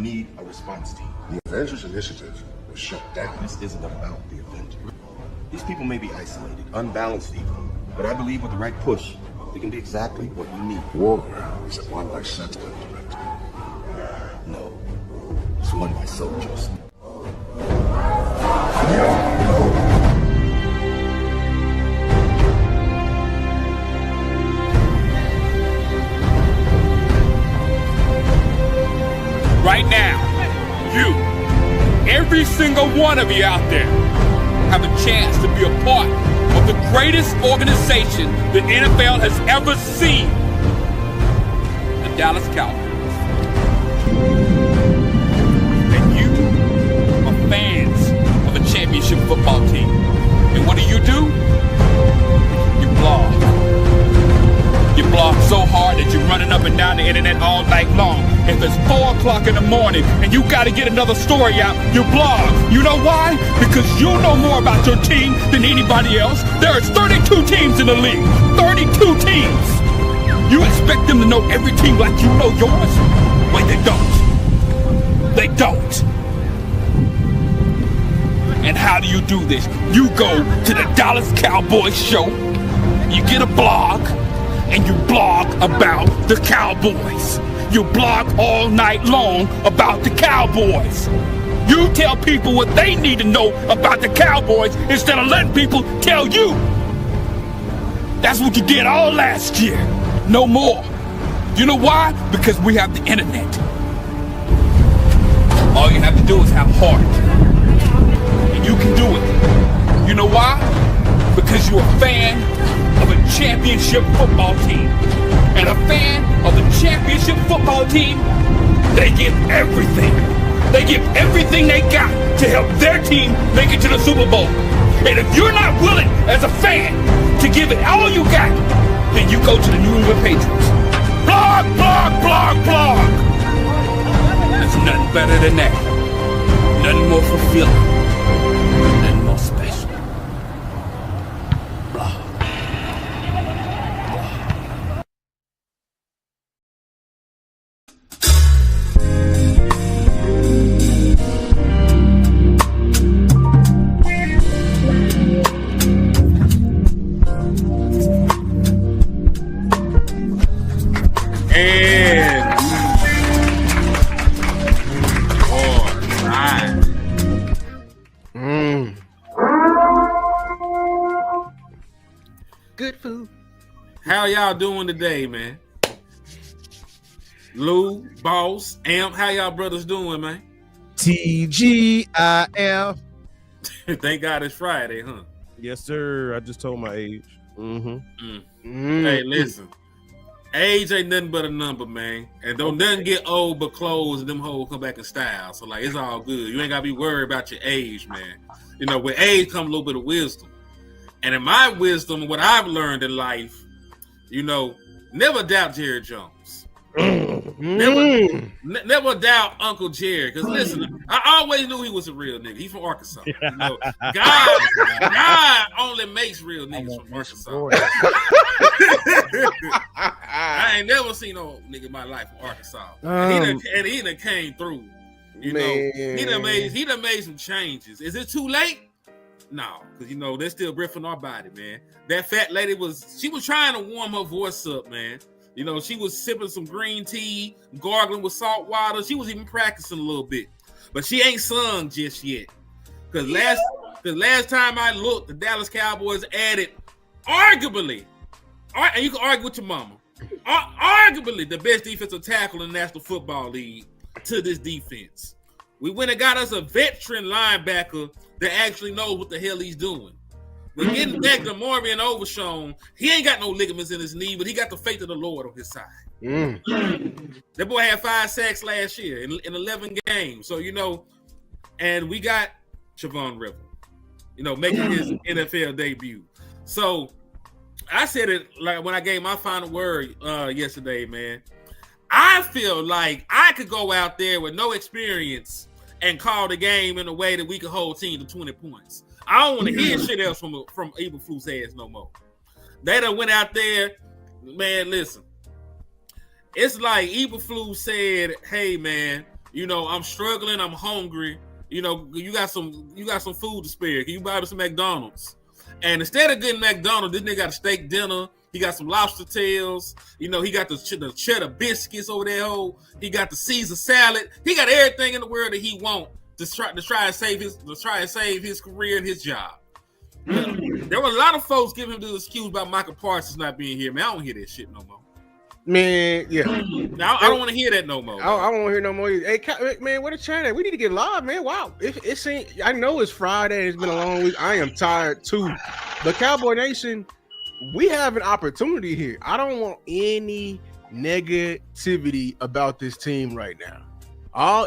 need a response team. The Avengers Initiative was shut down. This isn't about the Avengers. These people may be isolated, unbalanced even, but I believe with the right push, they can be exactly what we need. War is it won by sentiment, Director? No, it's won by soldiers. Right now, every single one of you out there, have a chance to be a part of the greatest organization the NFL has ever seen, the Dallas Cowboys. And you are fans of a championship football team. And what do? You blog. You blog so hard that you're running up and down the internet all night long. If it's 4 o'clock in the morning and you got to get another story out, you blog. You know why? Because you know more about your team than anybody else. There is 32 teams in the league. 32 teams. You expect them to know every team like you know yours? Wait, they don't. They don't. And how do you do this? You go to the Dallas Cowboys show, you get a blog, and you blog about the Cowboys. You blog all night long about the Cowboys. You tell people what they need to know about the Cowboys instead of letting people tell you. That's what you did all last year. No more. You know why? Because we have the internet. All you have to do is have heart. And you can do it. You know why? Because you're a fan of a championship football team. And a fan of the championship football team, they give everything. They give everything they got to help their team make it to the Super Bowl. And if you're not willing, as a fan, to give it all you got, then you go to the New England Patriots. Blog, blog, blog, blog. There's nothing better than that. Nothing more fulfilling. Nothing more special. Blog. Good food. How y'all doing today, man? Lou, Boss, Amp, how y'all brothers doing, man? TGIF. Thank God it's Friday, huh? Yes, sir. I just told my age. Hey, listen. Age ain't nothing but a number, man. And don't nothing get old but clothes and them hoes come back in style. So, like, it's all good. You ain't got to be worried about your age, man. You know, with age comes a little bit of wisdom. And in my wisdom, what I've learned in life, you know, never doubt Jerry Jones. Never doubt Uncle Jerry. Because listen, I always knew he was a real nigga. He's from Arkansas. You know, God only makes real niggas from Arkansas. I ain't never seen no nigga in my life from Arkansas. And he done came through. You know, he done made some changes. Is it too late? No, because you know they're still riffing our body, man. That fat lady she was trying to warm her voice up, man. You know, she was sipping some green tea, gargling with salt water. She was even practicing a little bit, but she ain't sung just yet. Because last time I looked, the Dallas Cowboys added arguably, and you can argue with your mama, arguably the best defensive tackle in the National Football League to this defense. We went and got us a veteran linebacker that actually knows what the hell he's doing. We're getting back to Morgan Overshown. He ain't got no ligaments in his knee, but he got the faith of the Lord on his side. That boy had 5 sacks last year in 11 games. So, you know, and we got Javon River, you know, making his NFL debut. So I said it like when I gave my final word yesterday, man. I feel like I could go out there with no experience and call the game in a way that we could hold team to 20 points. I don't want to hear shit else from Eberflus ass no more. They done went out there, man, listen. It's like Eberflus said, hey, man, I'm struggling, I'm hungry. You got some food to spare. Can you buy me some McDonald's? And instead of getting McDonald's, this nigga got a steak dinner. He got some lobster tails. He got the cheddar biscuits over there. He got the Caesar salad. He got everything in the world that he want to try and save his career and his job. There were a lot of folks giving him the excuse about Michael Parsons not being here. Man, I don't hear that shit no more. Man, yeah. Now, I don't want to hear that no more. I don't want to hear no more. Hey, man, where the chat at? We need to get live, man. Wow. I know it's Friday. It's been a long week. I am tired too. But Cowboy Nation, we have an opportunity here. I don't want any negativity about this team right now.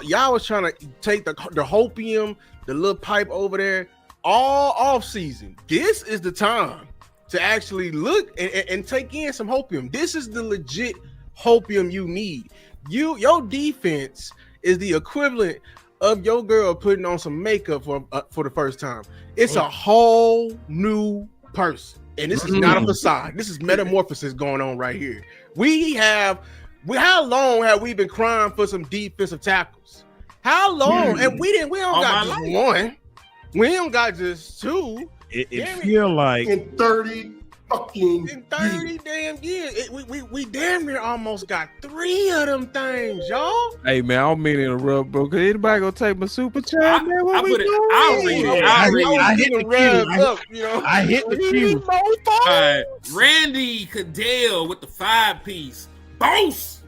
Y'all was trying to take the hopium, the little pipe over there, all off season. This is the time to actually look and take in some hopium. This is the legit hopium you need. Your defense is the equivalent of your girl putting on some makeup for the first time. It's a whole new person. And this is not a facade. This is metamorphosis going on right here. How long have we been crying for some defensive tackles? How long? And we don't got just one. We don't got just two. It feel like in 30 damn years. We damn near almost got 3 of them things, y'all. Hey man, I don't mean to interrupt, bro. Cause anybody gonna take my super chat, man? I'll read it. I hit the cue. All right. Randy Cadell with the 5-piece. Boss!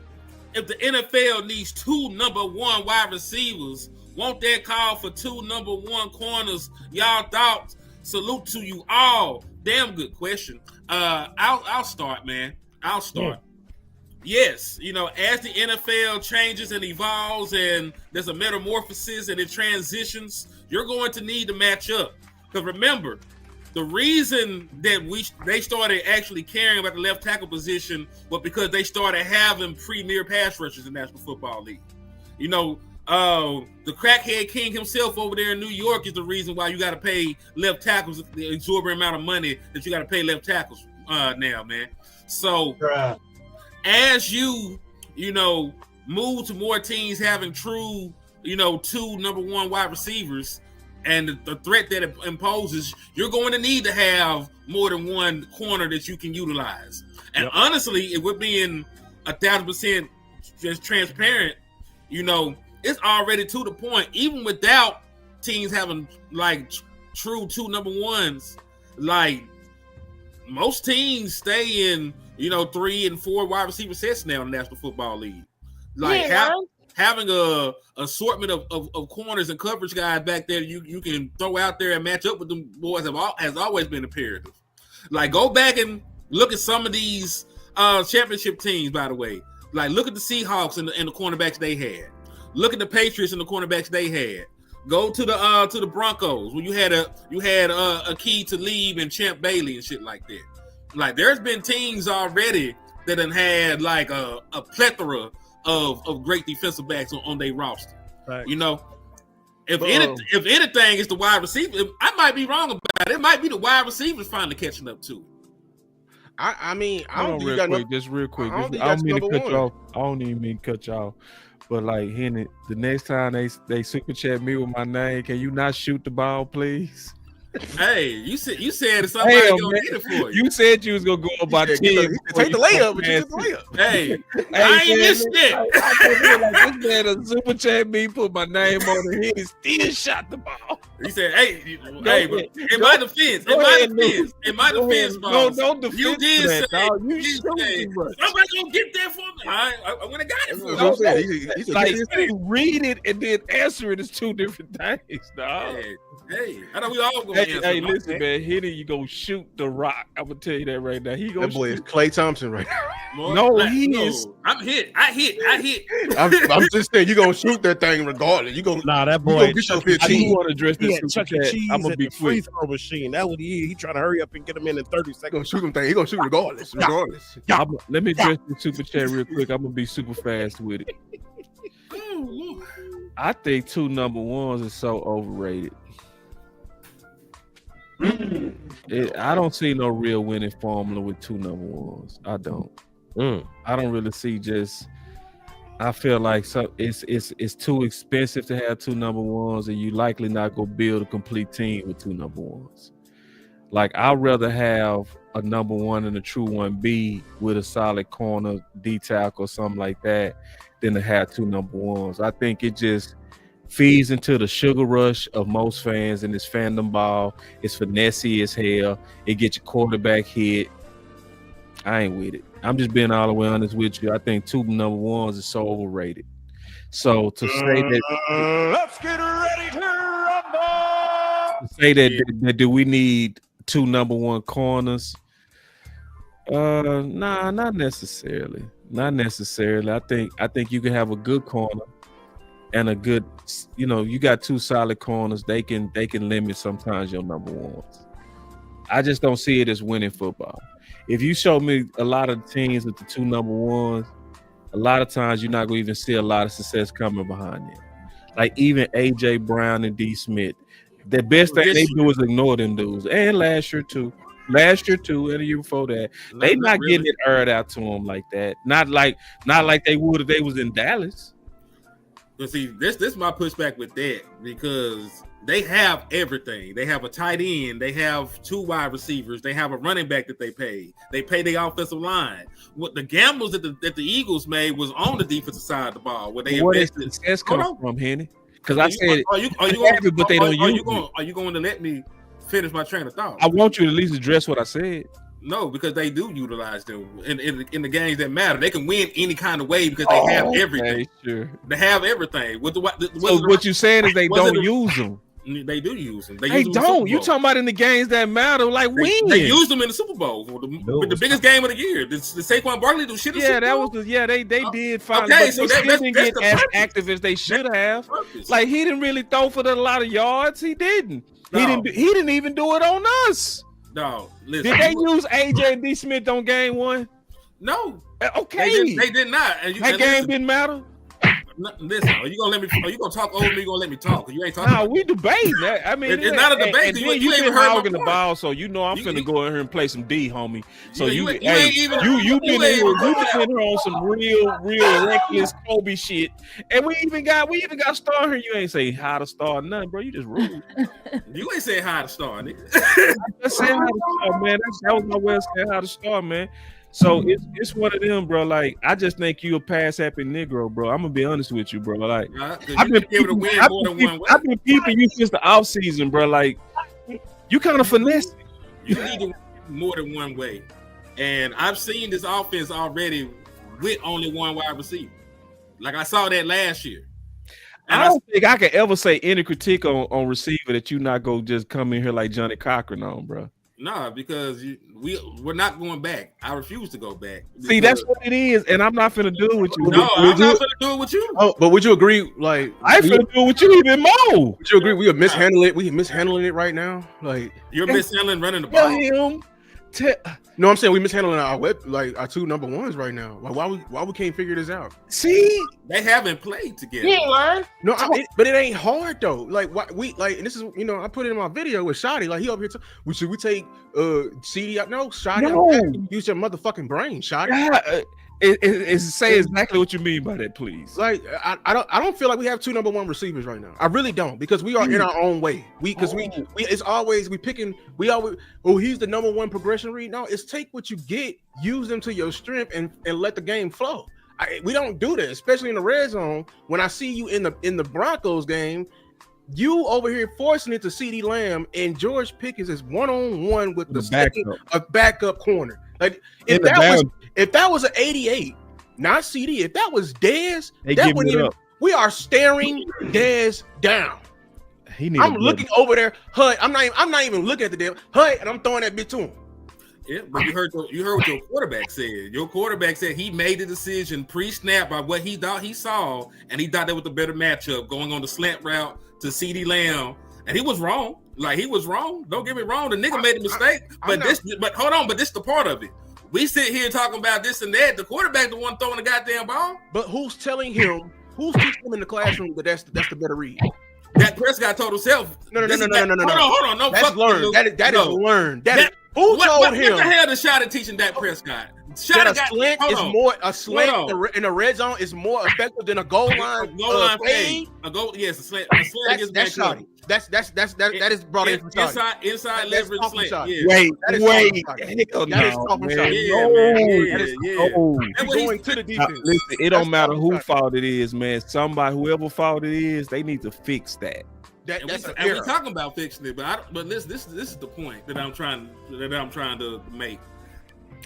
If the NFL needs 2 number 1 wide receivers, won't that call for 2 number 1 corners? Y'all thoughts? Salute to you all. Damn good question. I'll start, man. I'll start. Yes, as the NFL changes and evolves and there's a metamorphosis and it transitions, you're going to need to match up. Because remember, the reason that they started actually caring about the left tackle position was because they started having premier pass rushers in the National Football League. The crackhead king himself over there in New York is the reason why you got to pay left tackles the exorbitant amount of money that you got to pay left tackles now, man. So as you move to more teams having true, 2 number 1 wide receivers and the threat that it imposes, you're going to need to have more than one corner that you can utilize. And honestly, if we're being 1,000% just transparent, it's already to the point, even without teams having like true 2 number 1s, like most teams stay in, 3 and 4 wide receiver sets now in the National Football League. Like having a assortment of corners and coverage guys back there you can throw out there and match up with them boys has always been imperative. Like go back and look at some of these championship teams, by the way. Like look at the Seahawks and the cornerbacks they had. Look at the Patriots and the cornerbacks they had. Go to the Broncos when you had a key to leave and Champ Bailey and shit like that. Like there's been teams already that have had like a plethora of great defensive backs on their roster. Right. If anything, it's the wide receiver. I might be wrong about it. It might be the wide receivers finally catching up to it. I don't real quick. I don't mean to cut you off. I don't even mean to cut you off. But like Henry, the next time they super chat me with my name, can you not shoot the ball, please? Hey, you said somebody gonna get it for you. You said you was gonna go about 10. Take the layup, but you took the layup. Hey, I ain't missed it. This man a super chat me, put my name on it. He still shot the ball. He said, "Hey, but in my defense, boss, don't defend you did that, say, dog. You somebody gonna get there for me. I went and got it for you. It's like read it and then answer it is 2 different things, dog. Hey, I know we all gonna answer. Hey, listen, man, Henry, you gonna shoot the rock. I'm gonna tell you that right now. He gonna that boy is Klay Thompson right now. No, he is. I'm hit. I hit. I'm just saying, you gonna shoot that thing regardless. You gonna that boy. Get your 15. I want to address this Chuck E. Cheese. I'm gonna be free throw machine. That what he is. He trying to hurry up and get him in 30 seconds. He gonna shoot him thing. He gonna shoot regardless. Let me address the super chat real quick. I'm gonna be super fast with it. I think 2 number 1s is so overrated. I don't see no real winning formula with 2 number 1s. I don't. I don't really see just I feel like it's too expensive to have 2 number ones, and you likely not gonna build a complete team with 2 number ones. Like I'd rather have a number one and a true 1B with a solid corner, D tackle or something like that than to have 2 number ones. I think it just feeds into the sugar rush of most fans in this fandom ball. It's finessey as hell. It gets your quarterback hit. I ain't with it. I'm just being all the way honest with you. I think 2 number ones is so overrated. So to say that, let's get ready to rumble. to say that do we need 2 number one corners? Nah, not necessarily. Not necessarily. I think you can have a good corner and a good, you got 2 solid corners. They can limit sometimes your number ones. I just don't see it as winning football. If you show me a lot of teams with the 2 number ones, a lot of times you're not going to even see a lot of success coming behind them. Like even A.J. Brown and D. Smith, the best thing they do is ignore them dudes. And last year too, and the year before that, they not really getting it aired out to them like that. Not like they would if they was in Dallas. But see, this is my pushback with that, because they have everything. They have a tight end. They have 2 wide receivers. They have a running back that they pay. They pay the offensive line. What the gambles that the Eagles made was on the defensive side of the ball, where they Where invested. does success come from, Henny? Because I said, are you going to let me finish my train of thought? I want you to at least address what I said. No, because they do utilize them in the games that matter. They can win any kind of way because they have everything. Okay, sure. They have everything. So what you're saying is they don't use them. They do use them. They don't. You talking about in the games that matter, like when they use them in the Super Bowl with the biggest game of the year. Did Saquon Barkley do shit? Yeah, that was they did fine. Okay, but so they didn't get as purpose. active as they should have. Like he didn't really throw for a lot of yards. He didn't. No. He didn't even do it on us. No, listen. Did they use AJ and D. Smith on game 1? No. Okay. They did not. That game didn't matter. Listen, are you gonna talk over me? You gonna let me talk? Because you ain't talking. No, we debating that. I mean, it's not a debate. And you then you ain't been heard hogging my the ball, so you know I'm finna go in here and play some D, homie. So you you've ain't even- been you in ain't here even- on some real reckless Kobe shit, and we even got Star here. You ain't say how to start nothing, bro. You just rude. You ain't say how to start, nigga. That's saying how to start, man. That was my way of saying how to start, man. So it's one of them, bro. Like I just think you a pass happy Negro, bro. I'm gonna be honest with you, bro. Like I've been peeping you since the off season, bro. Like you kind of finesse. You need to win more than one way, and I've seen this offense already with only 1 wide receiver. Like I saw that last year. And I don't think I could ever say any critique on receiver that you not go just come in here like Johnny Cochran on, bro. Nah, because we're not going back. I refuse to go back. See, that's what it is, and I'm not finna do it with you. No, I'm not finna do it with you. Oh, but would you agree? Like, I ain't finna do it with you even more. Would you agree? We are mishandling it. We mishandling it right now. Like you're mishandling running the ball. Him. No, I'm saying we mishandling our 2 number ones right now. Like why we can't figure this out? See, they haven't played together. No, but it ain't hard though. Like why and this is I put it in my video with Shotty. Like he up here. Should we take CD out? No, Shotty. No. Use your motherfucking brain, Shotty. Say exactly what you mean by that, please. Like I don't feel like we have 2 number 1 receivers right now. I really don't, because we are in our own way. We it's always he's the number 1 progression read. No, it's take what you get, use them to your strength, and let the game flow. We don't do that, especially in the red zone. When I see you in the Broncos game, you over here forcing it to CeeDee Lamb, and George Pickens is 1-on-1 with a backup corner. Like if that was an 88, not CD, if that was Dez, we are staring Dez down. I'm looking over there, HUD. I'm not even looking at the damn HUD, and I'm throwing that bitch to him. Yeah, but you heard what your quarterback said. Your quarterback said he made the decision pre-snap by what he thought he saw, and he thought that was the better matchup, going on the slant route to CeeDee Lamb, and he was wrong. Like he was wrong. Don't get me wrong. The nigga made a mistake. But hold on. But this the part of it. We sit here talking about this and that. The quarterback the one throwing the goddamn ball. But who's telling him? Who's teaching him in the classroom that that's the better read? That Prescott told himself. No. Hold on. No, that's learned. That is learned. Who told him? What the hell is Shotty teaching Dak Prescott? That a slant in the red zone is more effective than a goal line fade. A slant. A slant that's Shotty. That is brought in from Shotty. Inside leverage slant. Yeah. Wait. Hell no, man. Yeah. Going to the defense. Listen, it don't matter who fault it is, man. Whoever fault it is, they need to fix that. We're talking about fixing it, but this is the point that I'm trying to make.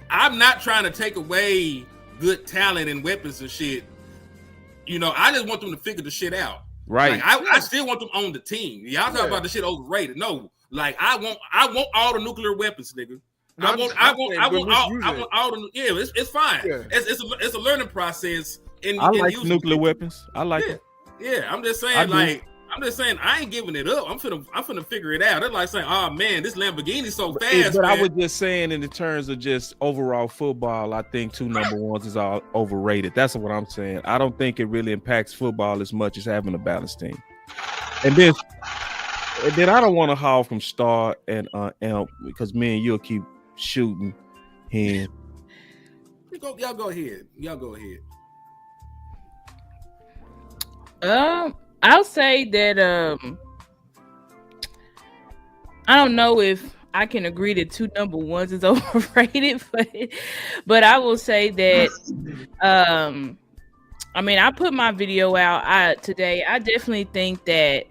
I'm not trying to take away good talent and weapons and shit. You know, I just want them to figure the shit out. Right. Like, I still want them on the team. Y'all talk about the shit overrated. No, like I want all the nuclear weapons, nigga. I want all the it's fine. Yeah. It's a learning process. I like nuclear weapons. I like it. Yeah, I'm just saying I ain't giving it up. I'm finna figure it out. They're like saying, oh man, this Lamborghini's so fast. But man. I was just saying in the terms of just overall football, I think 2 number ones is all overrated. That's what I'm saying. I don't think it really impacts football as much as having a balanced team. And then I don't want to haul from Star and because me and you'll keep shooting him. Y'all go ahead. I'll say that I don't know if I can agree that 2 number ones is overrated, but I will say that I mean, I put my video out today. I definitely think that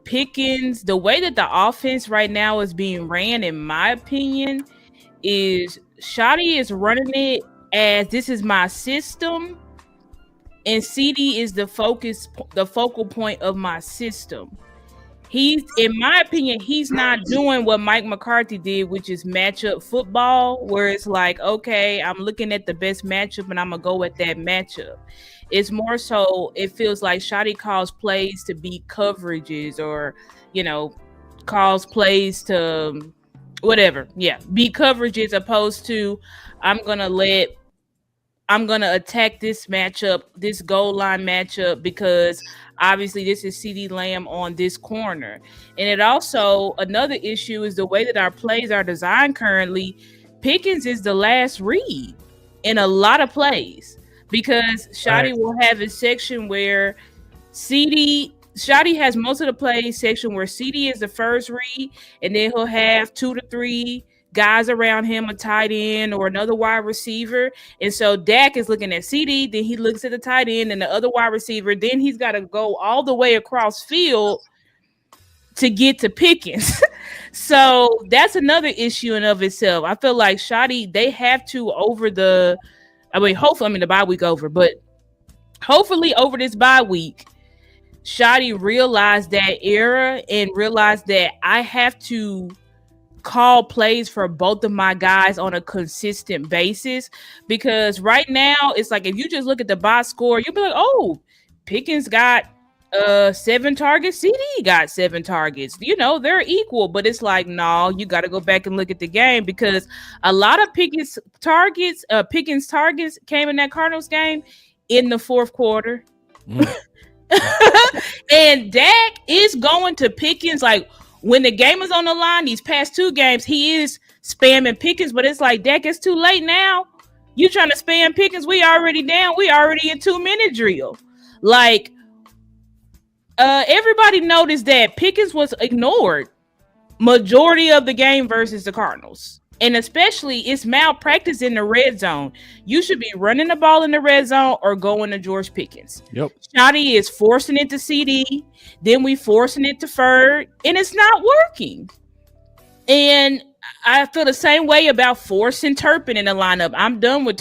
Pickens, the way that the offense right now is being ran, in my opinion, is Shotty is running it as this is my system. And CD is the focal point of my system. He's, in my opinion, he's not doing what Mike McCarthy did, which is matchup football, where it's like, okay, I'm looking at the best matchup and I'm gonna go with that matchup. It's more so, it feels like Shotty calls plays to be coverages, or, you know, calls plays to whatever. Yeah, be coverages, opposed to I'm gonna attack this matchup, this goal line matchup, because obviously this is CD Lamb on this corner. And it also, another issue is the way that our plays are designed currently. Pickens is the last read in a lot of plays, because Shotty will have a section where Shotty has most of the play section where CD is the first read, and then he'll have 2 to 3 guys around him, a tight end or another wide receiver. And so Dak is looking at CD, then he looks at the tight end and the other wide receiver. Then he's got to go all the way across field to get to Pickens. So that's another issue in of itself. I feel like Shotty, they have to hopefully, the bye week over, but hopefully over this bye week, Shotty realized that era and realized that I have to call plays for both of my guys on a consistent basis, because right now it's like if you just look at the box score, you'll be like, oh, Pickens got 7 targets, CD got 7 targets, you know, they're equal. But it's like, no, you got to go back and look at the game, because a lot of Pickens targets came in that Cardinals game in the fourth quarter. And Dak is going to Pickens like when the game is on the line. These past 2 games, he is spamming Pickens, but it's like, Dak, it's too late now. You trying to spam Pickens? We already down. We already in 2-minute drill. Like, everybody noticed that Pickens was ignored majority of the game versus the Cardinals. And especially, it's malpractice in the red zone. You should be running the ball in the red zone or going to George Pickens. Yep. Shotty is forcing it to CD. Then we forcing it to Ferg. And it's not working. And I feel the same way about forcing Turpin in the lineup. I'm done with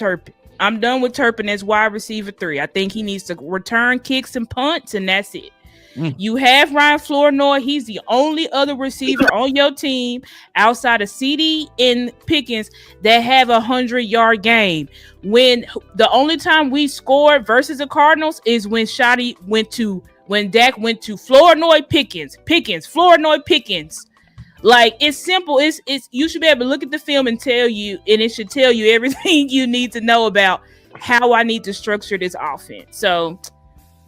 Turpin as wide receiver 3. I think he needs to return kicks and punts, and that's it. You have Ryan Flournoy. He's the only other receiver on your team outside of CD and Pickens that have 100-yard game. When the only time we scored versus the Cardinals is when Dak went to Flournoy Pickens, Flournoy Pickens. Like, it's simple. It's you should be able to look at the film and tell you, and it should tell you everything you need to know about how I need to structure this offense. So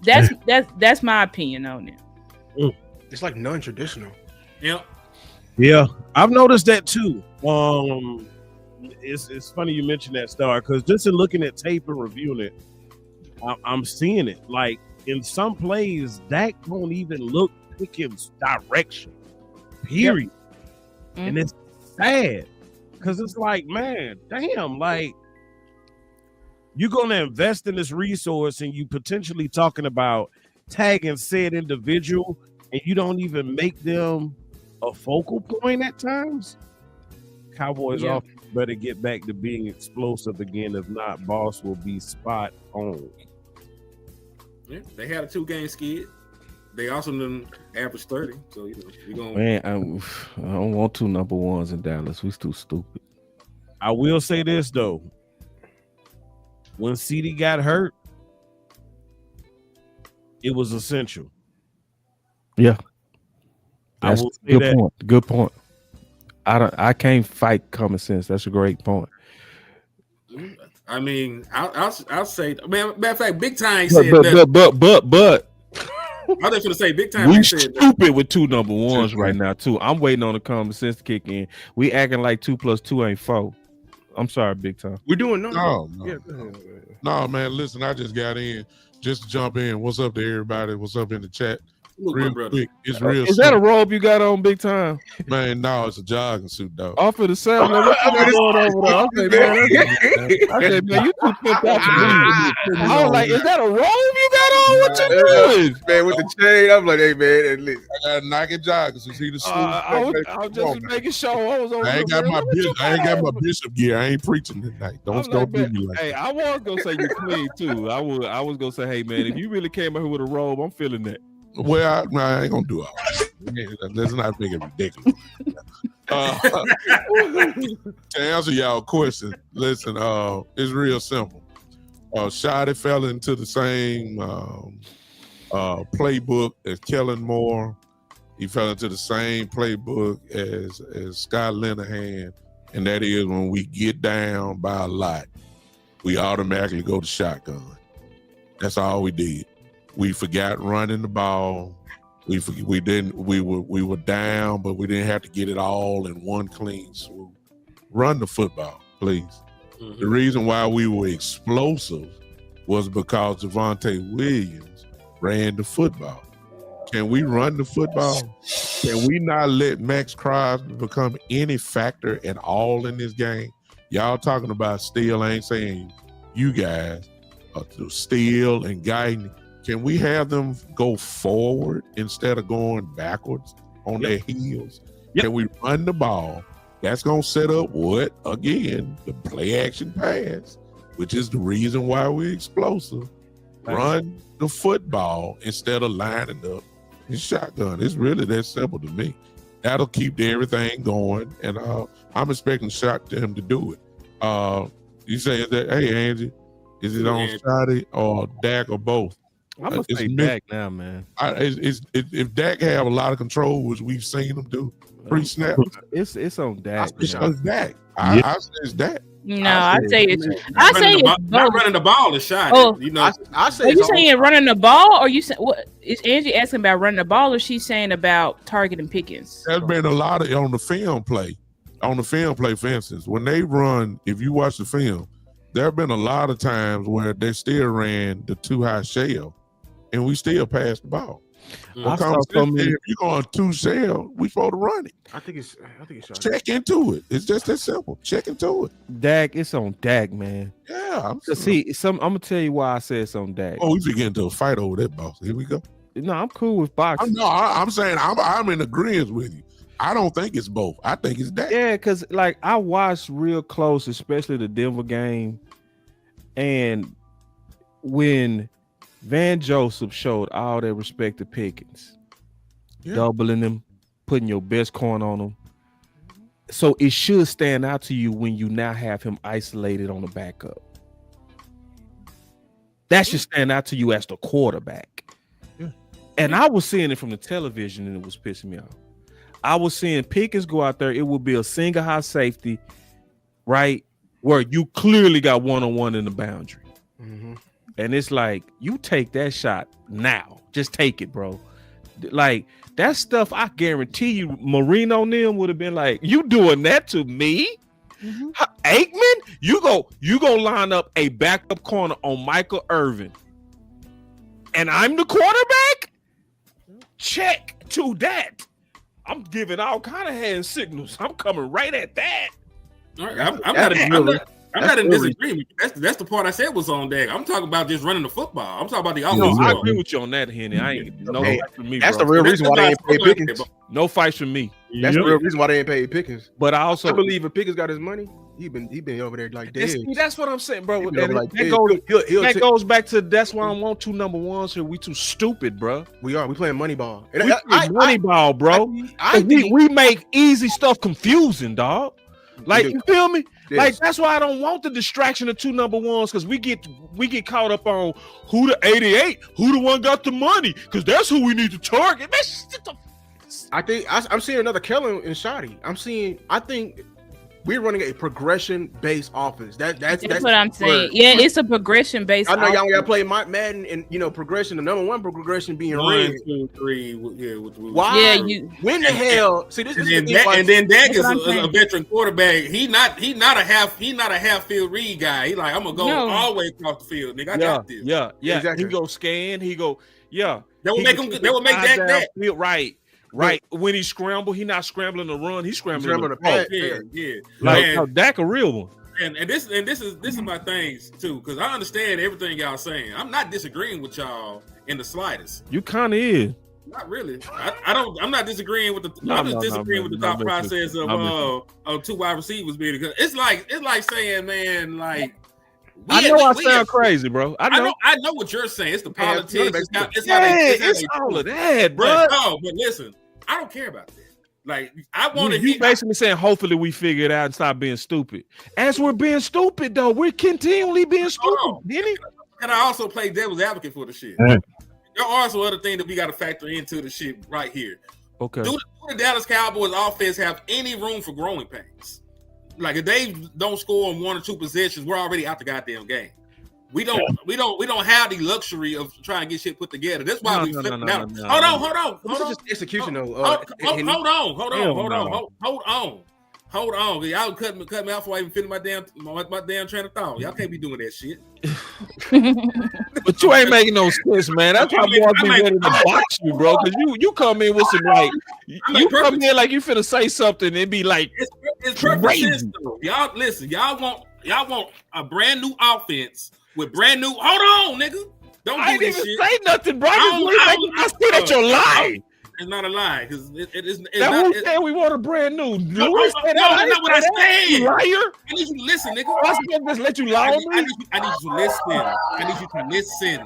that's my opinion on it. It's like non-traditional. Yep. Yeah, I've noticed that too. It's funny you mentioned that, Star, because just in looking at tape and reviewing it, I'm seeing it. Like in some plays, Dak won't even look Pickens' direction. Period. Yep. And it's sad because it's like, man, damn, like you're gonna invest in this resource and you potentially talking about tagging said individual, and you don't even make them a focal point at times. Cowboys off better get back to being explosive again. If not, boss will be spot on. Yeah, they had a 2-game skid. They also didn't average 30. So you're gonna Man, I don't want 2 number ones in Dallas. We too stupid. I will say this though. When CD got hurt, it was essential. Yeah. That's I will say good point. Good point. I can't fight common sense. That's a great point. I mean, I'll say, man. Matter of fact, Big Time said that. But I was gonna say Big Time. We stupid with 2 number ones right now too. I'm waiting on the common sense to kick in. We acting like 2 + 2 ain't 4. I'm sorry, Big Time. We're doing No, man. Listen, I just got in. Just to jump in. What's up to everybody? What's up in the chat? Real quick. It's real. Is that a robe you got on, Big Time? Man, no, it's a jogging suit, though. Off of the sound. What you got going over there? I said, man, you too pimped out to me. I was like, is that a robe you got on? What you doing? Man, with the chain, I'm like, hey, man, at least. I got a Nike jogging suit. See the suit? I was just making sure. I ain't got my bishop gear. I ain't preaching tonight. Don't do me like that. Hey, I was gonna say you clean too. I was gonna say, hey man, if you really came out here with a robe, I'm feeling that. Well, I ain't gonna do all that. Let's not make it ridiculous. To answer y'all question, listen, it's real simple. Shotty fell into the same playbook as Kellen Moore. He fell into the same playbook as Scott Linehan, and that is when we get down by a lot, we automatically go to shotgun. That's all we did. We forgot running the ball. We were down, but we didn't have to get it all in one clean swoop. Run the football, please. Mm-hmm. The reason why we were explosive was because Javonte Williams ran the football. Can we run the football? Can we not let Max Crosby become any factor at all in this game? Y'all talking about Steele, I ain't saying you guys, Steele and Guyton. Can we have them go forward instead of going backwards on their heels? Can we run the ball? That's going to set up what? Again, the play action pass, which is the reason why we're explosive. Run the football instead of lining up in shotgun. It's really that simple to me. That'll keep everything going, and I'm expecting him to do it. You say that, hey, Angie, is it on Shotty or Dak or both? I'm gonna say Dak now, man. If Dak have a lot of control, which we've seen him do pre-snap, it's on Dak. It's Dak. I say it's Dak. No, I say it's not running the ball is shot. Oh, you know, I say. Are you saying running the ball, or you say what? Is Angie asking about running the ball, or she's saying about targeting Pickens? There's been a lot of on the film play, for instance, when they run. If you watch the film, there have been a lot of times where they still ran the too high shell, and we still passed the ball. If you're going 2 shell, we supposed to run it. I think it's shot. Check into it. It's just that simple. Check into it. Dak, it's on Dak, man. Yeah. I'm gonna tell you why I said it's on Dak. Oh, we get into a fight over that, boss. Here we go. No, I'm cool with boxing. I'm saying I'm in agreement with you. I don't think it's both. I think it's Dak. Yeah, because like I watched real close, especially the Denver game, and when Van Joseph showed all that respect to Pickens, doubling him, putting your best corner on him. So it should stand out to you when you now have him isolated on the backup. That should stand out to you as the quarterback. Yeah. And I was seeing it from the television and it was pissing me off. I was seeing Pickens go out there. It would be a single high safety, right? Where you clearly got one-on-one in the boundary. Mm-hmm. And it's like, you take that shot now. Just take it, bro. Like that stuff, I guarantee you, Marino and them would have been like, "You doing that to me, Aikman? You go line up a backup corner on Michael Irvin, and I'm the quarterback. Check to that. I'm giving all kind of hand signals. I'm coming right at that. I'm not in disagreement. That's the part I said was on deck. I'm talking about just running the football. I'm talking about the offense. I agree with you on that, Henny. I ain't no fight for me. That's bro. the real reason why they ain't paid Pickens. No fights for me. That's the real reason why they ain't paid Pickens. But I believe if Pickens got his money, he been over there like dead. That's what I'm saying, bro. That goes back to that's why I don't want 2 number ones here. We too stupid, bro. We playing money ball. Money ball, bro. We make easy stuff confusing, dog. Like, you feel me? Yes. Like, that's why I don't want the distraction of 2 number ones, because we get caught up on who the 88, who the one got the money, because that's who we need to target. I think I'm seeing another Kellen and Shoddy. I think we're running a progression-based offense. That's what I'm saying. Yeah, it's a progression-based. I know y'all gotta play Madden and progression. The number one progression being 1, 2, 3. Yeah. Why? Yeah, when the hell? See, this is and then Dak is a veteran quarterback. He not a half field read guy. He like, I'm gonna go all the way across the field, nigga. I got this. Yeah. Exactly. He go scan. He go. Yeah. That will make Dak. Right. When he scramble, he not scrambling to run. He's scrambling to pass. Yeah. Like Dak a real one. And this is my things too, because I understand everything y'all saying. I'm not disagreeing with y'all in the slightest. You kind of is. Not really. I'm not disagreeing with the. I'm just disagreeing with the thought process of 2 wide receivers being. Because it's like saying, man, like. I sound crazy, bro. I know what you're saying. It's the politics. It's all of that, bro. But listen, I don't care about that. Like, I want to. You basically saying, hopefully we figure it out and stop being stupid. As we're being stupid, though, we're continually being stupid. And I also play devil's advocate for the shit. There are some other things that we got to factor into the shit right here. Okay. Do the Dallas Cowboys offense have any room for growing pains? Like, if they don't score on 1 or 2 possessions, we're already out the goddamn game. We don't have the luxury of trying to get shit put together. That's why we flipping out. Hold on. This is just execution, though. Hold on. Y'all cut me out before I even finish my damn train of thought. Y'all can't be doing that shit. But you ain't making no sense, man. That's why boys be ready to box you, bro. Because you come in with some you come in like you finna say something and be like, it's perfect sense, though. Y'all listen. Y'all want a brand new offense with brand new. Hold on, nigga. I didn't even say nothing, bro. I see that you're lying. It's not a lie because it is. Who said we want a brand new? No, that's not what I said. Liar! I need you to listen, nigga. I said just let you lie on me. I need you to listen.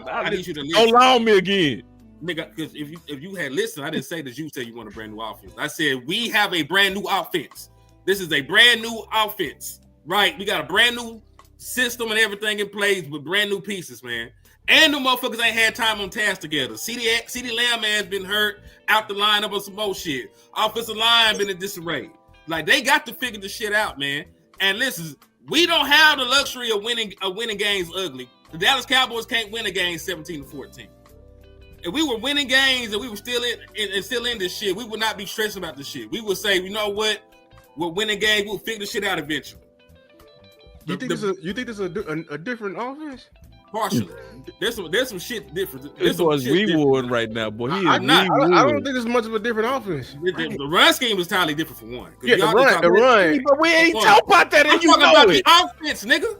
I need you to listen. Don't lie on me again, nigga. Because if you had listened, I didn't say that you said you want a brand new offense. I said we have a brand new offense. This is a brand new offense, right? We got a brand new system and everything in place with brand new pieces, man. And the motherfuckers ain't had time on task together. CeeDee Lamb has been hurt out the lineup or some more shit. Offensive line been in disarray. Like, they got to figure the shit out, man. And listen, we don't have the luxury of winning games ugly. The Dallas Cowboys can't win a game 17-14. If we were winning games and we were still in this shit, we would not be stressing about this shit. We would say, you know what? We're winning games. We'll figure the shit out eventually. You think this is a different offense? Partially. There's some shit different. This was Weewood right now, boy. I don't think it's much of a different offense. The run scheme is entirely different for one. Yeah, the run. But we ain't talking about that. I'm talking about the offense, nigga.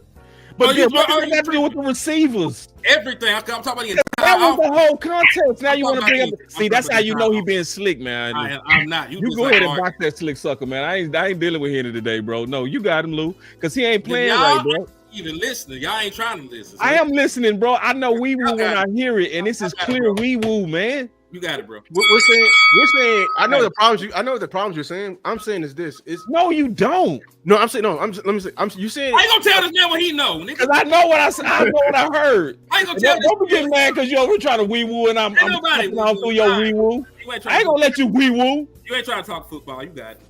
But what does that do with the receivers? Everything. I'm talking about the entire that was the whole context. Now you want to bring up. See, that's how you know he being slick, man. I'm not. You go ahead and box that slick sucker, man. I ain't dealing with him today, bro. No, you got him, Lou, because he ain't playing right, bro. Even listening, y'all ain't trying to listen. I am listening, bro. I know wee woo when I hear it, and this is clear wee woo, man. You got it, bro. We're saying. I know the problems you're saying. I'm saying is this. No, you don't. No, I'm saying no. Let me say. You saying. I ain't gonna tell this man what he know, nigga. Because I know what I know what I heard. I ain't gonna tell. Don't be getting mad because we're trying to wee woo, and I'm all through your wee woo. I ain't gonna let you wee woo. You ain't trying to talk football. You got it.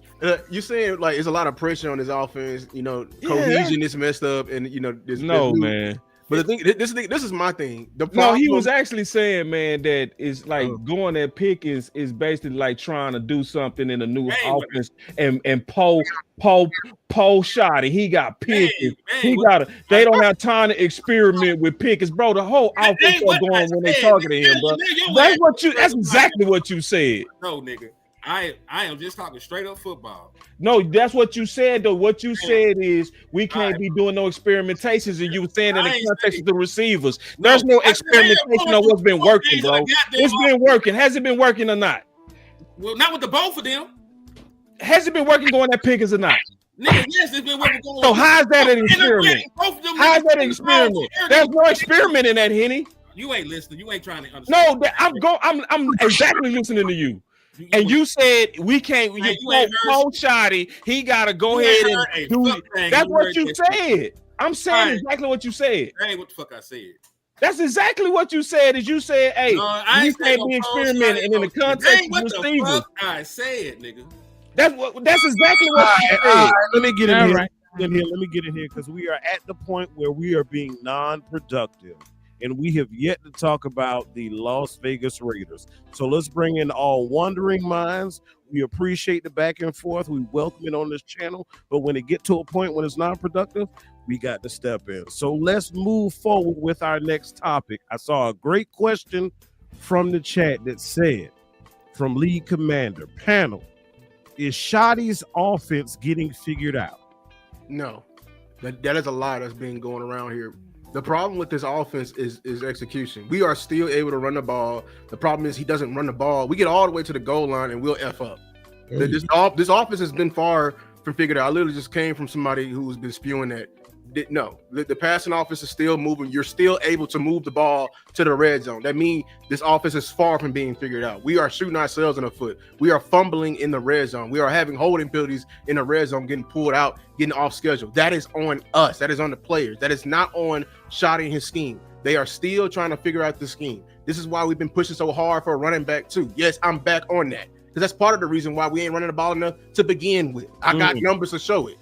You saying like there's a lot of pressure on this offense, cohesion is messed up, and there's man. But the thing, this is my thing. The No, problem, he was actually saying, man, that is like going at Pickens is basically like trying to do something in a new offense and Poe Shotty. He got Pickens. They don't have time to experiment with Pickens, bro. The whole offense is going when they talking to him, bro. That's exactly what you said. No, nigga. I am just talking straight up football. No, that's what you said, though. What you said is we can't be doing no experimentations, and you were saying in the context of the receivers. There's no experimentation on what's been working, bro. It's been working. Has it been working or not? Well, not with the both of them. Has it been working going at Pickens or not? Nigga, yes, it's been working going. So how's that an experiment? How's that an experiment? There's no experiment in that, Henny. You ain't listening. You ain't trying to understand. No, I'm exactly listening to you. And you said we can't. Poe Shotty, he gotta go ahead and do. That's what you said. I'm saying exactly what you said. That ain't what the fuck I said. That's exactly what you said. Is you said, hey, you can't be experimenting, and in the context of receivers. I said, nigga. That's exactly what you said. Let me get in here. Let me get in here because we are at the point where we are being non-productive. And we have yet to talk about the Las Vegas Raiders. So let's bring in all wondering minds. We appreciate the back and forth. We welcome it on this channel. But when it get to a point when it's non-productive, we got to step in. So let's move forward with our next topic. I saw a great question from the chat that said, from League Commander, panel, is Shotty's offense getting figured out? No. That is a lie that's been going around here. The problem with this offense is execution. We are still able to run the ball. The problem is he doesn't run the ball. We get all the way to the goal line and we'll F up. This offense has been far from figured out. I literally just came from somebody who's been spewing that. No, the passing offense is still moving. You're still able to move the ball to the red zone. That means this offense is far from being figured out. We are shooting ourselves in the foot. We are fumbling in the red zone. We are having holding penalties in the red zone, getting pulled out, getting off schedule. That is on us. That is on the players. That is not on Shotty and his scheme. They are still trying to figure out the scheme. This is why we've been pushing so hard for a running back too. Yes, I'm back on that. Because that's part of the reason why we ain't running the ball enough to begin with. I got numbers to show it.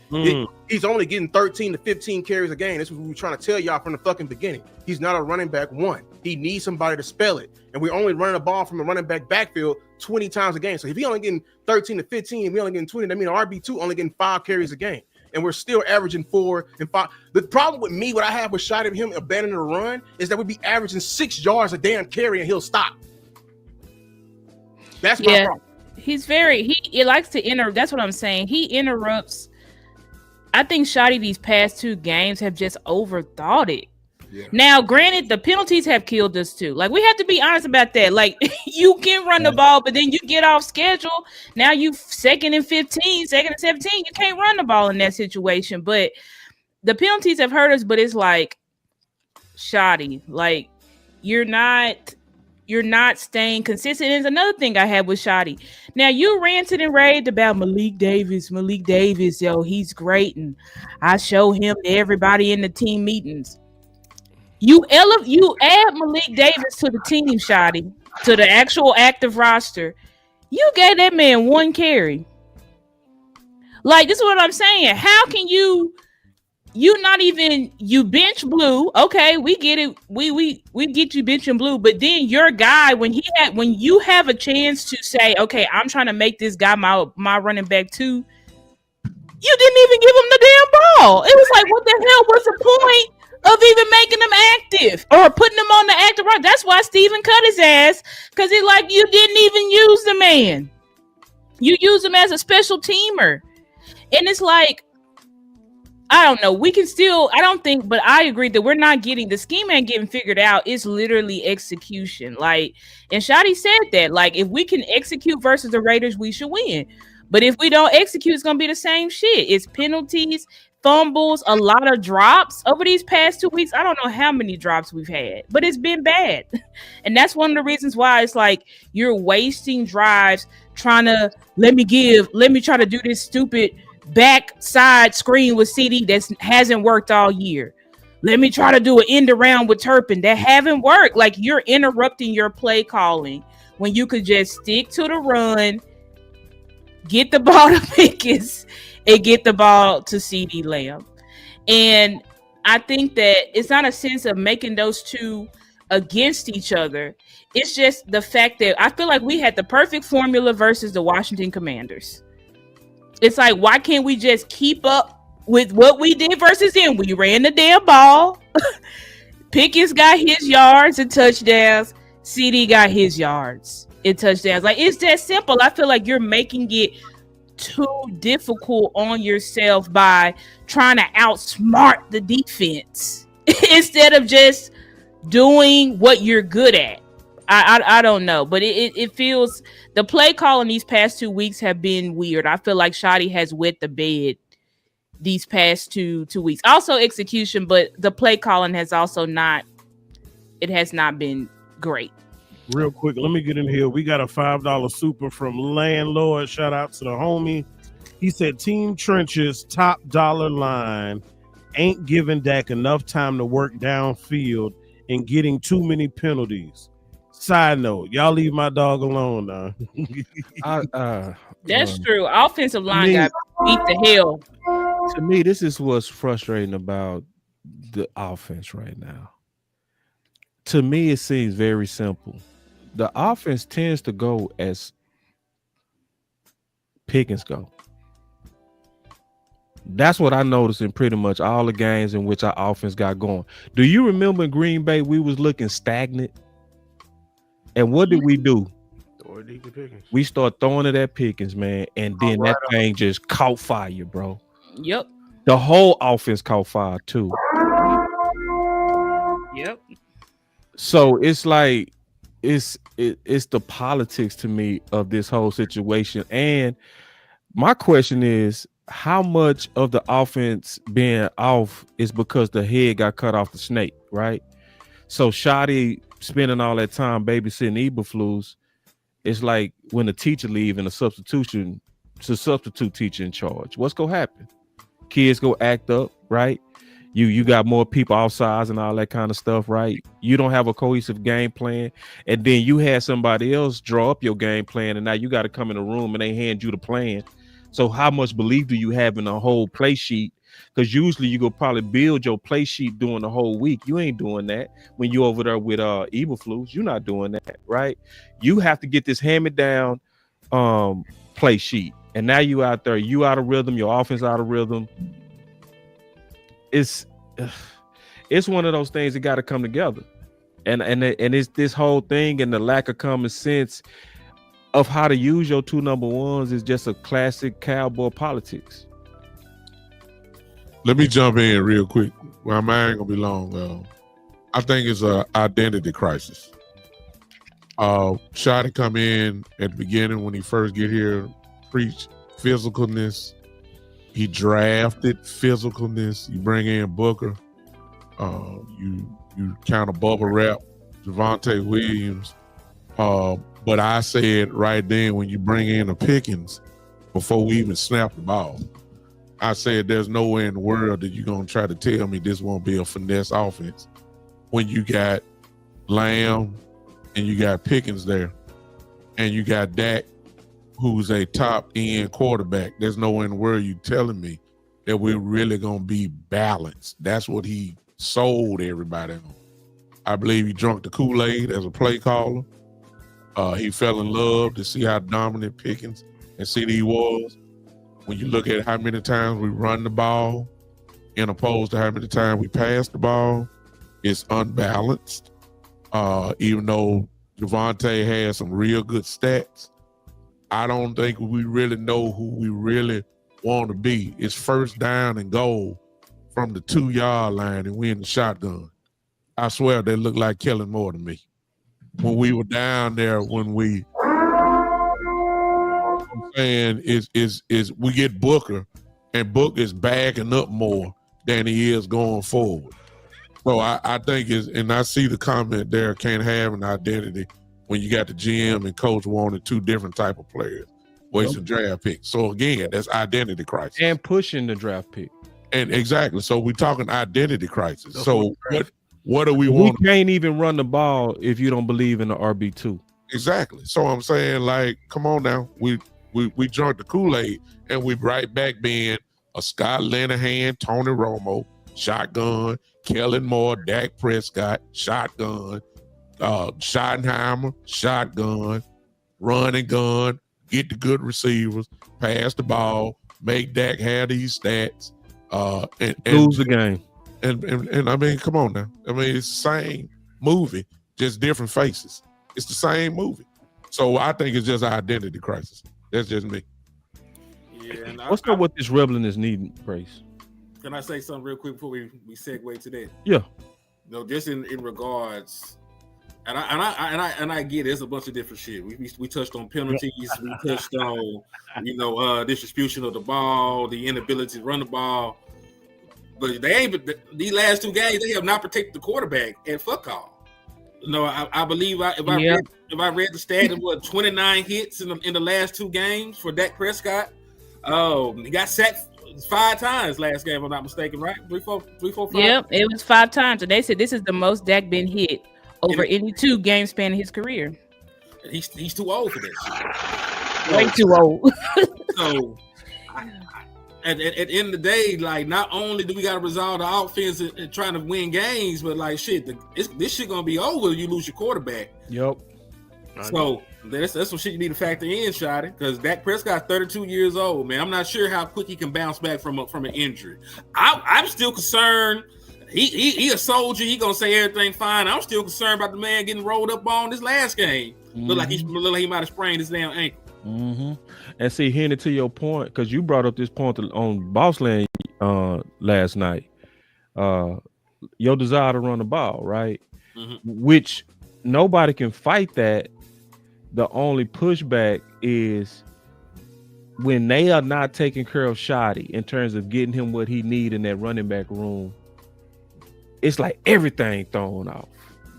He's only getting 13 to 15 carries a game. That's what we were trying to tell y'all from the fucking beginning. He's not a running back one. He needs somebody to spell it. And we're only running the ball from the running back backfield 20 times a game. So if he only getting 13 to 15, we only getting 20, that means RB2 only getting 5 carries a game. And we're still averaging 4 and 5. The problem with me, what I have with Shotty, him abandoning the run, is that we'd be averaging 6 yards a damn carry and he'll stop. That's my problem. He's he likes to that's what I'm saying. He interrupts. I think Shotty these past 2 games have just overthought it. Yeah. Now, granted, the penalties have killed us too. Like, we have to be honest about that. Like, you can run the ball, but then you get off schedule. Now you 2nd and 15, 2nd and 17. You can't run the ball in that situation. But the penalties have hurt us, but it's like, Shotty, like, you're not staying consistent. There's another thing I had with Shotty. Now, you ranted and raved about Malik Davis, yo, he's great, and I show him to everybody in the team meetings. You add Malik Davis to the team, Shotty, to the actual active roster. You gave that man 1 carry. Like, this is what I'm saying. How can you bench Blue? Okay, we get it. We get you benching Blue, but then your guy, when you have a chance to say, okay, I'm trying to make this guy my running back too, you didn't even give him the damn ball. It was like, what the hell was the point of even making him active or putting him on the active run? That's why Steven cut his ass, because he like, you didn't even use the man. You use him as a special teamer. And it's like, I don't know. We can still, I don't think, but I agree that we're not getting, the scheme ain't getting figured out. It's literally execution. Like, and Shotty said that, like, if we can execute versus the Raiders, we should win. But if we don't execute, it's going to be the same shit. It's penalties, fumbles, a lot of drops over these past 2 weeks. I don't know how many drops we've had, but it's been bad. And that's one of the reasons why it's like you're wasting drives trying to, let me try to do this stupid backside screen with CD that hasn't worked all year. Let me try to do an end around with Turpin that haven't worked. Like, you're interrupting your play calling when you could just stick to the run, get the ball to Pickens, and get the ball to CD Lamb. And I think that it's not a sense of making those two against each other. It's just the fact that I feel like we had the perfect formula versus the Washington Commanders. It's like, why can't we just keep up with what we did versus them? We ran the damn ball. Pickens got his yards and touchdowns. CD got his yards and touchdowns. Like, it's that simple. I feel like you're making it too difficult on yourself by trying to outsmart the defense instead of just doing what you're good at. I don't know, but it feels the play call in these past 2 weeks have been weird. I feel like Shotty has wet the bed these past two weeks. Also execution, but the play calling has also not been great. Real quick, let me get in here. We got a $5 super from Landlord. Shout out to the homie. He said, Team Trenches top dollar line ain't giving Dak enough time to work downfield and getting too many penalties. Side note, y'all leave my dog alone now. That's true. Offensive line got beat to hell. To me, this is what's frustrating about the offense right now. To me, it seems very simple. The offense tends to go as Pickens go. That's what I noticed in pretty much all the games in which our offense got going. Do you remember in Green Bay we was looking stagnant? And what did we do? We start throwing it at Pickens, man, and then that thing just caught fire, bro. Yep. The whole offense caught fire too. Yep. So it's like it's the politics to me of this whole situation. And my question is, how much of the offense being off is because the head got cut off the snake, right? So Shotty spending all that time babysitting Eberflus, it's like when the teacher leave and it's a substitute teacher in charge. What's gonna happen? Kids go act up, right? You got more people outside and all that kind of stuff, right? You don't have a cohesive game plan, and then you had somebody else draw up your game plan, and now you got to come in the room and they hand you the plan. So how much belief do you have in the whole play sheet? Because usually you go probably build your play sheet during the whole week. You ain't doing that when you over there with Eberflus. You're not doing that, right? You have to get this hand-me-down play sheet, and now you out there, you out of rhythm, your offense out of rhythm. It's one of those things that got to come together, and it's this whole thing and the lack of common sense of how to use your two number ones is just a classic cowboy politics. Let me jump in real quick. Well, mine ain't gonna be long. I think it's an identity crisis. Shotty come in at the beginning when he first get here, preach physicalness. He drafted physicalness. You bring in Booker. You kind of bubble wrap Javonte Williams. But I said right then when you bring in the Pickens before we even snap the ball, I said there's nowhere in the world that you're going to try to tell me this won't be a finesse offense when you got Lamb and you got Pickens there and you got Dak, who's a top-end quarterback. There's nowhere in the world you telling me that we're really going to be balanced. That's what he sold everybody on. I believe he drunk the Kool-Aid as a play caller. He fell in love to see how dominant Pickens and CD was. When you look at how many times we run the ball in opposed to how many times we pass the ball, it's unbalanced. Even though Javonte has some real good stats, I don't think we really know who we really want to be. It's first down and goal from the 2-yard line and we in the shotgun. I swear they look like Kellen Moore to me. When we were down there, I'm saying is we get Booker, and Booker is backing up more than he is going forward. So I think and I see the comment there, can't have an identity when you got the GM and coach wanting two different type of players, wasting draft picks. So again, that's identity crisis. And pushing the draft pick. And exactly. So we're talking identity crisis. So what do we want? We can't even run the ball if you don't believe in the RB2. Exactly. So I'm saying, like, come on now. We drank the Kool-Aid and we right back being a Scott Linehan, Tony Romo, shotgun. Kellen Moore, Dak Prescott, shotgun. Schottenheimer, shotgun. Run and gun. Get the good receivers. Pass the ball. Make Dak have these stats. And lose the game. And I mean, come on now. I mean, it's the same movie, just different faces. It's the same movie. So I think it's just an identity crisis. That's just me. Yeah. And What's up with this rebelling is needing, Brace? Can I say something real quick before we segue to that? Yeah. No, just in regards, and I get it, it's a bunch of different shit. We touched on penalties, we touched on distribution of the ball, the inability to run the ball. But these last two games, they have not protected the quarterback at fuck all. No, I believe if I read the stat of 29 hits in the last two games for Dak Prescott. Oh, he got sacked 5 times last game, if I'm not mistaken, right? 3, 4, 5. Yep, it was 5 times. And they said this is the most Dak been hit over any 2 game span in his career. He's too old for this. Way too old. So at the end of the day, like, not only do we got to resolve the offense and trying to win games, but like shit, this shit gonna be over if you lose your quarterback. Yep. So that's some shit you need to factor in, Shotty, because Dak Prescott's 32 years old, man. I'm not sure how quick he can bounce back from an injury. I'm still concerned. He a soldier. He gonna say everything fine. I'm still concerned about the man getting rolled up on this last game. Mm-hmm. Look like he might have sprained his damn ankle. Mm-hmm. And see, Henry, to your point, because you brought up this point on Bossland last night, your desire to run the ball, right? Mm-hmm. Which nobody can fight that. The only pushback is when they are not taking care of Shotty in terms of getting him what he need in that running back room. It's like everything thrown off.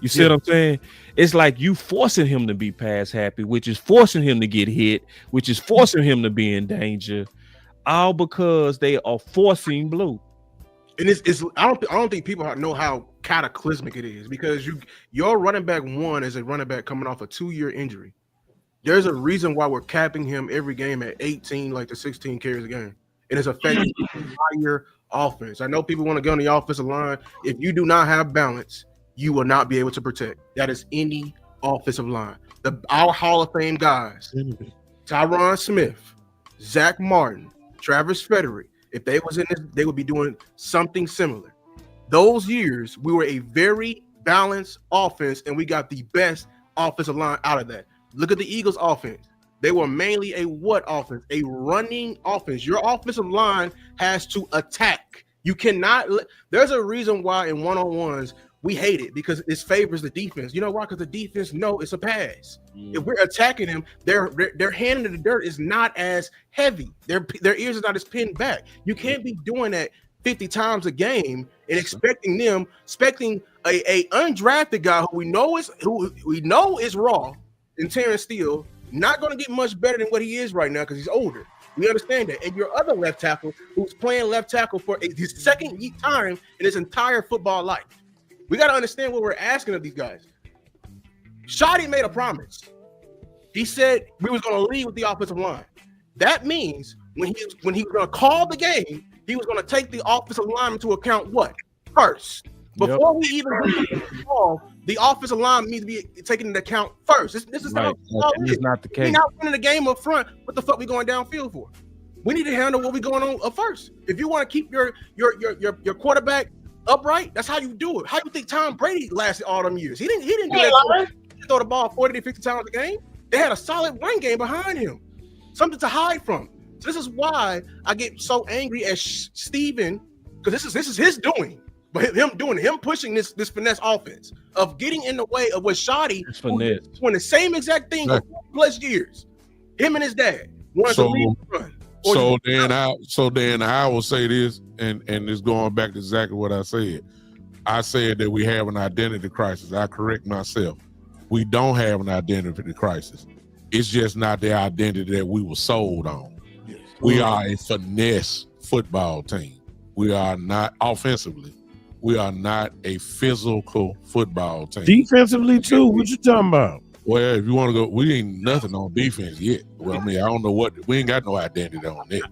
You see what I'm saying? It's like you forcing him to be pass happy, which is forcing him to get hit, which is forcing him to be in danger, all because they are forcing blue. And I don't think people know how cataclysmic it is, because your running back one is a running back coming off a 2-year injury. There's a reason why we're capping him every game at 18, like the 16 carries a game, and it's affecting the entire offense. I know people want to get on the offensive line. If you do not have balance, you will not be able to protect. That is any offensive line. Our Hall of Fame guys, Tyron Smith, Zach Martin, Travis Frederick, if they was in this, they would be doing something similar. Those years, we were a very balanced offense, and we got the best offensive line out of that. Look at the Eagles' offense. They were mainly a what offense? A running offense. Your offensive line has to attack. You cannot. There's a reason why in one-on-ones we hate it, because it favors the defense. You know why? Because the defense know it's a pass. If we're attacking them, their hand in the dirt is not as heavy. Their ears are not as pinned back. You can't be doing that 50 times a game and expecting a undrafted guy who we know is raw, and Terrence Steele, not going to get much better than what he is right now because he's older. We understand that. And your other left tackle, who's playing left tackle for his second time in his entire football life. We got to understand what we're asking of these guys. Shotty made a promise. He said we was going to lead with the offensive line. That means when he was going to call the game, he was going to take the offensive line into account what? First. Before we even call, the offensive line needs to be taken into account first. This is right. It's not the case. We're not winning the game up front. What the fuck we going downfield for? We need to handle what we going on up first. If you want to keep your quarterback upright, that's how you do it. How you think Tom Brady lasted all them years? He didn't do that. He throw the ball 40 to 50 times a game. They had a solid run game behind him, something to hide from. So this is why I get so angry at Steven, because this is his doing. But him pushing this finesse offense of getting in the way of what Shotty doing the same exact thing for 4+ years. Him and his dad wanted to lead the run. So then I will say this, and it's going back to exactly what I said. I said that we have an identity crisis. I correct myself. We don't have an identity crisis. It's just not the identity that we were sold on. Yes. We are a finesse football team. We are not offensively. We are not a physical football team. Defensively too. What you talking about? Well, if you want to go, we ain't nothing on defense yet. Well, I mean, I don't know we ain't got no identity on that.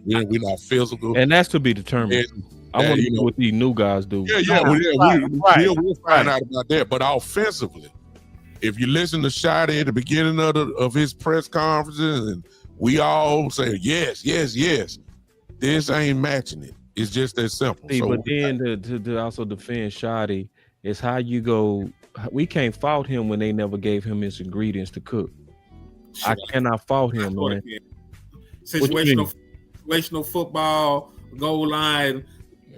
We're not physical. And that's to be determined. I want to you know know, what these new guys do. We'll find out about that. But offensively, if you listen to Shotty at the beginning of his press conferences, and we all say yes, this ain't matching it. It's just that simple. See, So but then to also defend Shotty is how you go. We can't fault him when they never gave him his ingredients to cook. I cannot fault him, man. Situational football, goal line,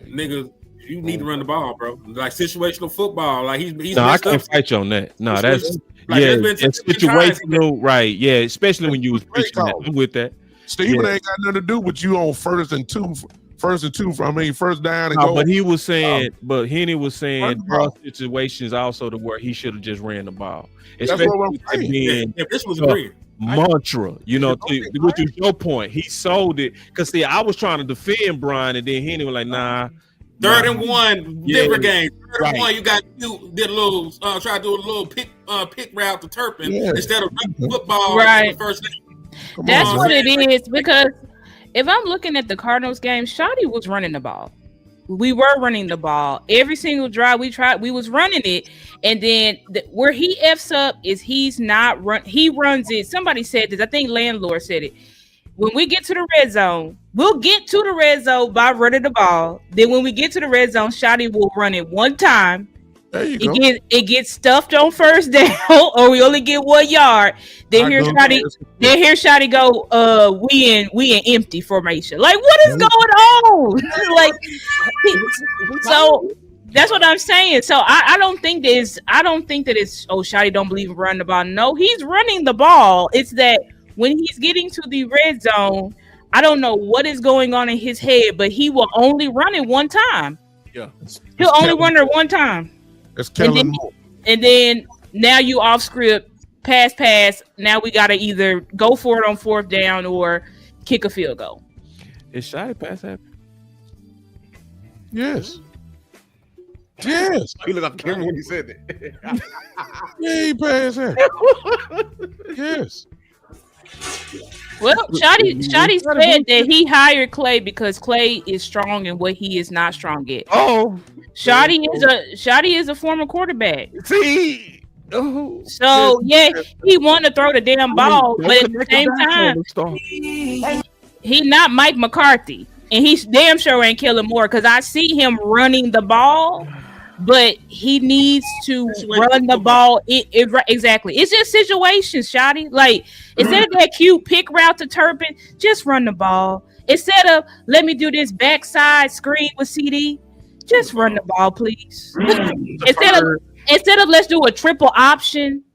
nigga. You need to run the ball, bro. Like situational football. Like he's no, I can't fight you on that. No, that's it's situational, right? Yeah, especially when you was preaching that. I'm with that. Steven ain't got nothing to do with you on first and two. First down and go. But he was saying, but Henny was saying there are situations also to where he should have just ran the ball. Especially being this was great. Mantra, which is your point. He sold it because see, I was trying to defend Brian, and then Henny was like, "Nah." 3rd and 1, Denver game. 3rd and 1, you did a little try to do a little pick route to Turpin instead of football. Right. First That's what it is, because if I'm looking at the Cardinals game, Shotty was running the ball. We were running the ball. Every single drive we was running it. And then where he F's up is he runs it. Somebody said this. I think Landlord said it. When we get to the red zone, we'll get to the red zone by running the ball. Then when we get to the red zone, Shotty will run it one time. There you go. It gets stuffed on first down, or we only get 1 yard. Then hear Shotty go, we in empty formation. Like, what is going on? Like, so that's what I'm saying. So I don't think that it's Shotty don't believe in running the ball. No, he's running the ball. It's that when he's getting to the red zone, I don't know what is going on in his head, but he will only run it one time. Yeah, he'll only run it one time. That's Kellen Moore. And then now you off script, pass. Now we got to either go for it on 4th down or kick a field goal. Is Shotty pass happy? Yes. He looked up camera when he said that. Yeah, he pass happy. Yes. Well, Shotty said that he hired Clay because Clay is strong in what he is not strong at. Oh, Shotty is a former quarterback. See, so yeah, he wanted to throw the damn ball, but at the same time, he not Mike McCarthy, and he's damn sure ain't Kellen Moore because I see him running the ball. But he needs to run the ball. Exactly. It's just situations, Shotty. Like, instead of that cute pick route to Turpin, just run the ball. Instead of, let me do this backside screen with CD, just run the ball, please. Instead of let's do a triple option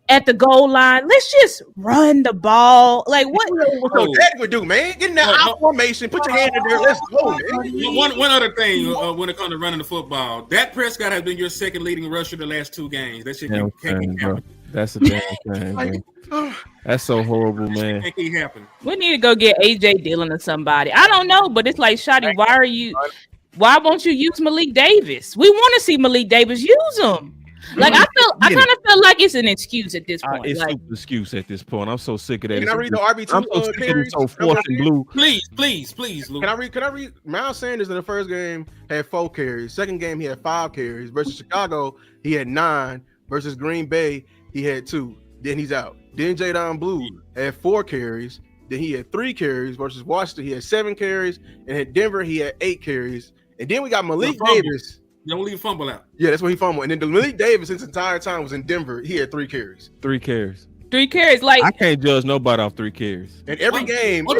at the goal line, let's just run the ball. Like, what that would do, man? Get in that out formation, put your hand in there, let's go, man. One other thing when it comes to running the football, Dak Prescott has been your second leading rusher the last 2 games. That shit can't keep happening. That's a damn thing, bro. That's so horrible, man. Can't keep happening. We need to go get AJ Dillon or somebody. I don't know, but it's like, Shotty, why won't you use Malik Davis? We want to see Malik Davis use him. Like, I kind of feel like it's an excuse at this point. It's like, an excuse at this point. I'm so sick of that. Can I read the RB2? I'm so sick of it. So 4th and blue. Please, Luke. Can I read? Miles Sanders in the first game had 4 carries. Second game he had 5 carries. Versus Chicago he had 9. Versus Green Bay he had 2. Then he's out. Then Jadon Blue had 4 carries. Then he had 3 carries. Versus Washington he had 7 carries. And at Denver he had 8 carries. And then we got Malik Davis. Don't leave fumble out. Yeah, that's what he fumbled. And then Malik Davis, his entire time was in Denver. He had 3 carries. 3 carries. 3 carries. Like, I can't judge nobody off 3 carries. And every game, the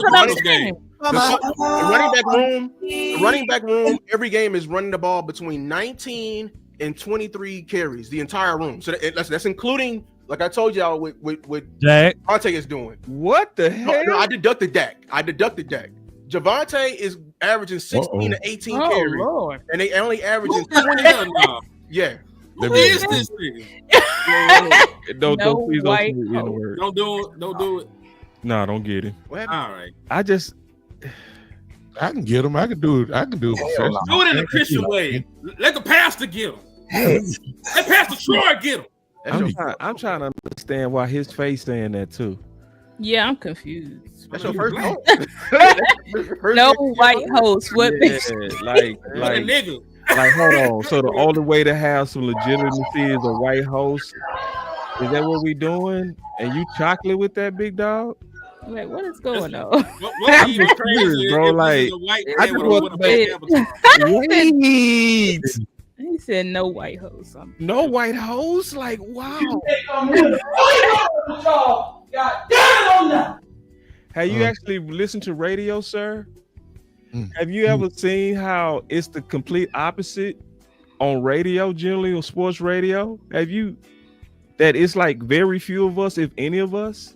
running back room, every game is running the ball between 19 and 23 carries. The entire room. So that's including, like I told y'all, what Dak Javonte is doing. What the hell? No, I deducted Dak. Javonte is averaging 16 to 18 carries, Lord. and they only averaging 20. Yeah. Who is this nigga? Don't please white don't the word. Don't do it. Nah, don't get it. All right. I can get him. I can do it. Do it in a Christian way. Let the pastor get him. Let Pastor Troy get him. I'm trying to understand why his face saying that too. Yeah, I'm confused. That's your first host. No white host. What makes like a nigga. like hold on. So the only way to have some legitimacy is a white host. Is that what we doing? And you chocolate with that, big dog? Like, what is going on? What even crazy, bro? Like, Like, a white I man just with want a to make avatar. He said no white host. No white host? Like, wow. Have you actually listened to radio, sir? Have you ever seen how it's the complete opposite on radio, generally on sports radio? Have you? That it's like very few of us, if any of us.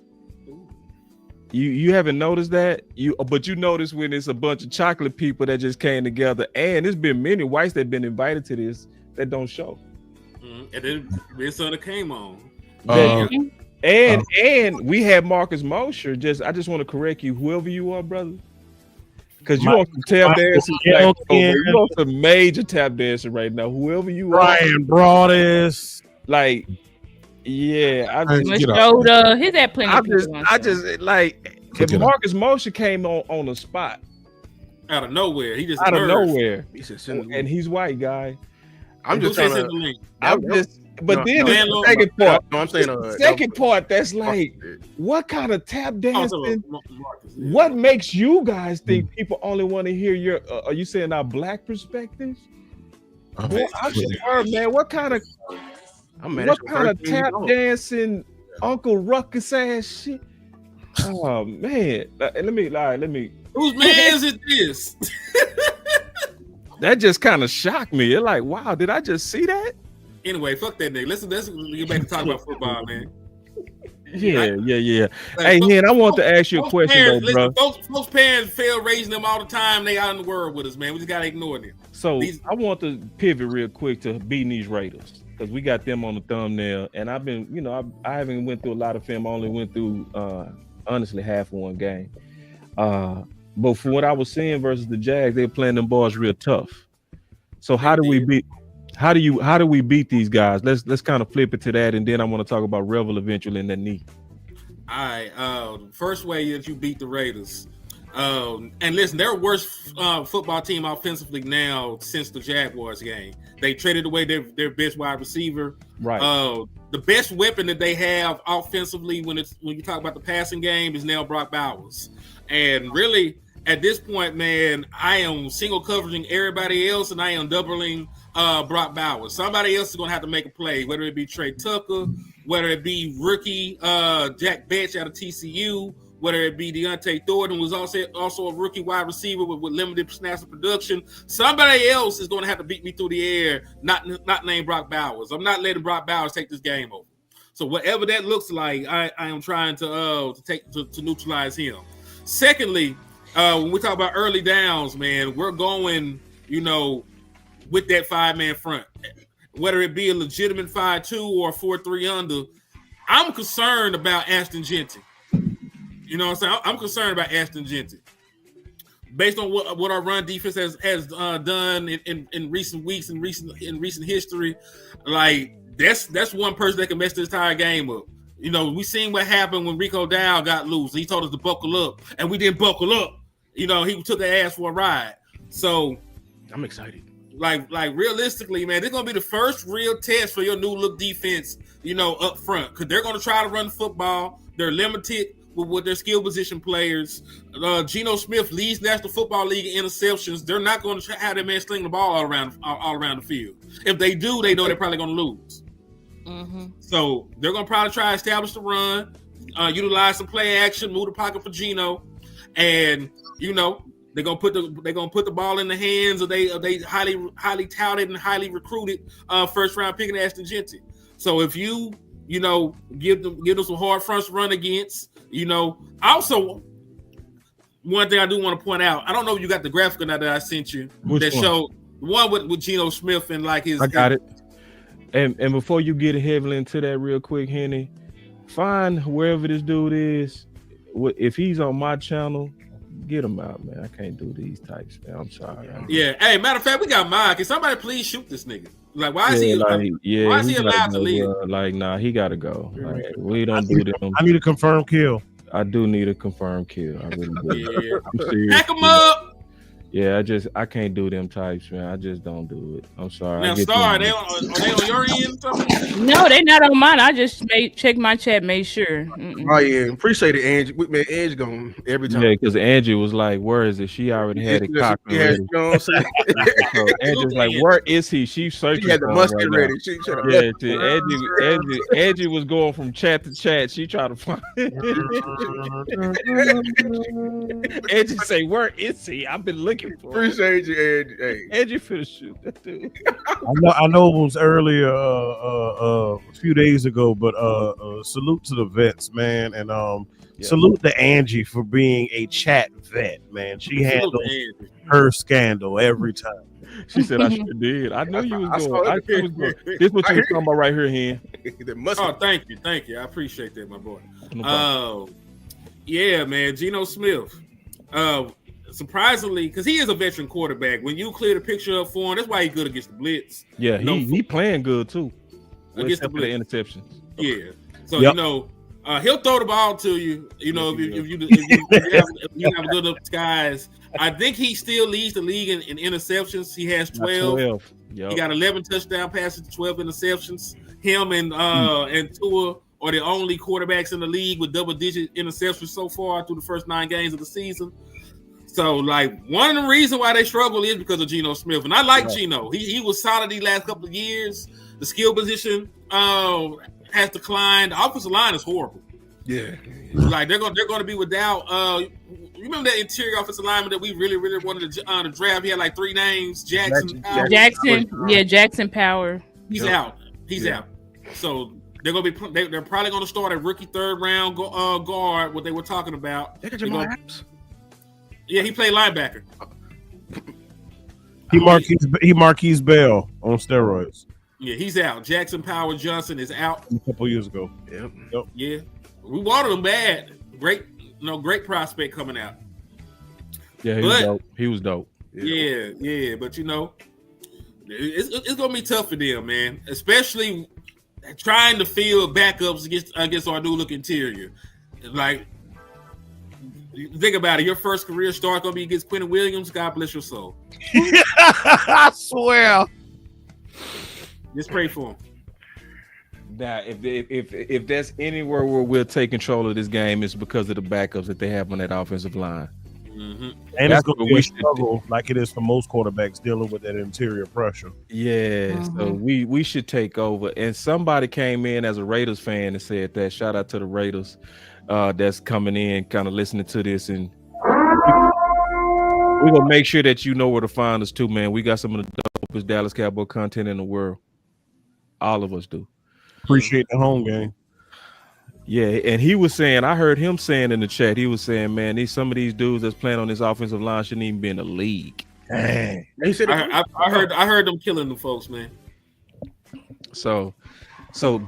You haven't noticed that? But you notice when it's a bunch of chocolate people that just came together, and there's been many whites that have been invited to this that don't show. And then Big Son came on. And we had Marcus Mosher. I just want to correct you, whoever you are, brother. Because you on some tap dancing, you on some major tap dancing right now. Whoever you are, Brian Broadus, like, yeah, his had plenty. I just like if Marcus Mosher came on the spot out of nowhere. He just out of nowhere. He said, and he's white, guy. I'm just trying to. But then the second part. No, I'm saying the second part. That's like, what kind of tap dancing? What makes you guys think people only want to hear your? Are you saying our black perspectives? Well, I'm sure, man. What kind of? What kind of tap dancing, Uncle Ruckus ass shit? Oh man, let me. Whose man is it? This? That just kind of shocked me. It's like, wow, did I just see that? Anyway, fuck that nigga. Let's get back to talking about football, man. Yeah. Hey, man, I want to ask you a question, though, bro. Folks' parents fail raising them all the time. They out in the world with us, man. We just gotta ignore them. So I want to pivot real quick to beating these Raiders because we got them on the thumbnail, and I've been, I haven't went through a lot of film. I only went through, honestly, half of one game. But for what I was seeing versus the Jags, they're playing them boys real tough. So how do we beat these guys? Let's kind of flip it to that, and then I want to talk about Revel eventually in that knee. All right. First way that you beat the Raiders. And listen, they're worst football team offensively now since the Jaguars game. They traded away their best wide receiver. Right. The best weapon that they have offensively when you talk about the passing game is now Brock Bowers. And really, at this point, man, I am single covering everybody else, and I am doubling Brock Bowers. Somebody else is going to have to make a play, whether it be Trey Tucker, whether it be rookie Jack Betch out of TCU, whether it be Deontay Thornton, who was also a rookie wide receiver with limited snaps of production. Somebody else is going to have to beat me through the air, not named Brock Bowers. I'm not letting Brock Bowers take this game over. So whatever that looks like, I am trying to neutralize him. Secondly, when we talk about early downs, man, we're going, with that 5-man front, whether it be a legitimate 5-2 or a 4-3 under. I'm concerned about Ashton Jeanty. You know what I'm saying? I'm concerned about Ashton Jeanty. Based on what our run defense has done in recent weeks and recent history, like that's one person that can mess this entire game up. We seen what happened when Rico Dow got loose. He told us to buckle up, and we didn't buckle up. He took the ass for a ride. So I'm excited. Like realistically, man, this is gonna be the first real test for your new look defense, up front, because they're gonna try to run the football. They're limited with their skill position players. Geno Smith leads National Football League in interceptions. They're not going to have that man sling the ball all around the field. If they do, they know they're probably going to lose. Mm-hmm. So they're going to probably try to establish the run, utilize some play action, move the pocket for Geno, and they're gonna put the ball in the hands of they highly touted and highly recruited first round pick in Ashton Jeanty. So if you give them some hard fronts to run against. Also, one thing I do want to point out, I don't know if you got the graphic or not that I sent you. Showed the one with Geno Smith and like his. I got it. And before you get heavily into that real quick, Henny, find wherever this dude is. If he's on my channel, get him out, man. I can't do these types, man. I'm sorry. Yeah. Hey, matter of fact, we got Mike. Can somebody please shoot this nigga? Like, why is he allowed to leave? Like, nah, he gotta go. Like, we don't do them. I need a confirmed kill. I do need a confirmed kill. I really do. Yeah. I'm serious. Pack them up. Yeah, I can't do them types, man. I just don't do it. I'm sorry. Now, Star, are they on your end? Something? No, they not on mine. I just check my chat, made sure. Oh yeah, appreciate it, Angie. Man, Angie going every time. Yeah, because Angie was like, "Where is it?" She already had it cocked already. You know what I'm saying? So Angie's like, "Where is he?" She's searching. She had the for him musket right ready. now. Angie was going from chat to chat. She tried to find. Angie say, "Where is he? I've been looking for." Appreciate you, Angie. Hey. Angie finna shoot that dude. I know it was earlier, a few days ago, but salute to the vets, man, and salute to Angie for being a chat vet, man. She handled her scandal every time. She said, "I sure did. I knew you was going. This is what you was talking about right here, Hen." Oh, thank you. I appreciate that, my boy. Yeah, man, Geno Smith. Surprisingly, because he is a veteran quarterback, when you clear the picture up for him, that's why he's good against the blitz. Yeah, he playing good too. Against the blitz. Interceptions. Yeah, so he'll throw the ball to you. You know, if you have good enough guys. I think he still leads the league in interceptions. He has 12. Yep. He got 11 touchdown passes, 12 interceptions. Him and Tua are the only quarterbacks in the league with double-digit interceptions so far through the first 9 games of the season. So, like, one of the reasons why they struggle is because of Geno Smith. And I like Geno. He was solid these last couple of years. The skill position has declined. The offensive line is horrible. Yeah. Like, they're going to be without you remember that interior offensive lineman that we really, really wanted to draft? He had like 3 names. Jackson. Jackson Power. He's out. He's out. So they're probably going to start a rookie 3rd round guard, what they were talking about. Yeah, he played linebacker. He Marquise Bell on steroids. Yeah, he's out. Jackson Power Johnson is out. A couple years ago. Yep. Yeah, we wanted him bad. Great prospect coming out. Yeah, he was dope. Yeah, but it's gonna be tough for them, man. Especially trying to field backups against our new look interior. Like, think about it. Your first career start gonna be against Quentin Williams. God bless your soul. I swear. Just pray for him. Now, if there's anywhere where we'll take control of this game, it's because of the backups that they have on that offensive line. Mm-hmm. And it's going to be a struggle like it is for most quarterbacks dealing with that interior pressure. Yeah, so we should take over. And somebody came in as a Raiders fan and said that. Shout out to the Raiders that's coming in, kind of listening to this. And we're going to make sure that you know where to find us too, man. We got some of the dopest Dallas Cowboy content in the world. All of us do. Appreciate the home game. Yeah, and he was saying, I heard him saying in the chat, he was saying, man, some of these dudes that's playing on this offensive line shouldn't even be in the league. Dang. I heard them killing the folks, man. So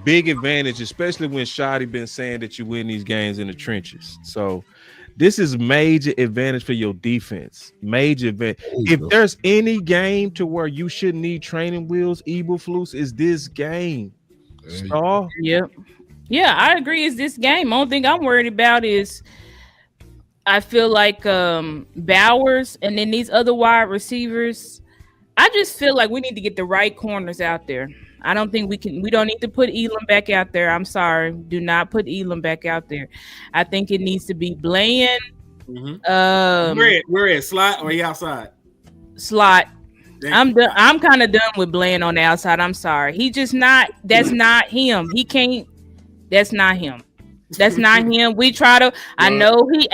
big advantage, especially when Shotty been saying that you win these games in the trenches. So this is major advantage for your defense. Major advantage. If there's any game to where you shouldn't need training wheels, Eberflus, is this game. Star? Yep. Yeah, I agree. It's this game. Only thing I'm worried about is I feel like Bowers and then these other wide receivers. I just feel like we need to get the right corners out there. I don't think we don't need to put Elam back out there. I'm sorry. Do not put Elam back out there. I think it needs to be Bland. Mm-hmm. Where at slot or he outside? Slot. I'm kind of done with Bland on the outside. I'm sorry. He just not. That's not him. He can't. That's not him. That's not him. We try to. I know he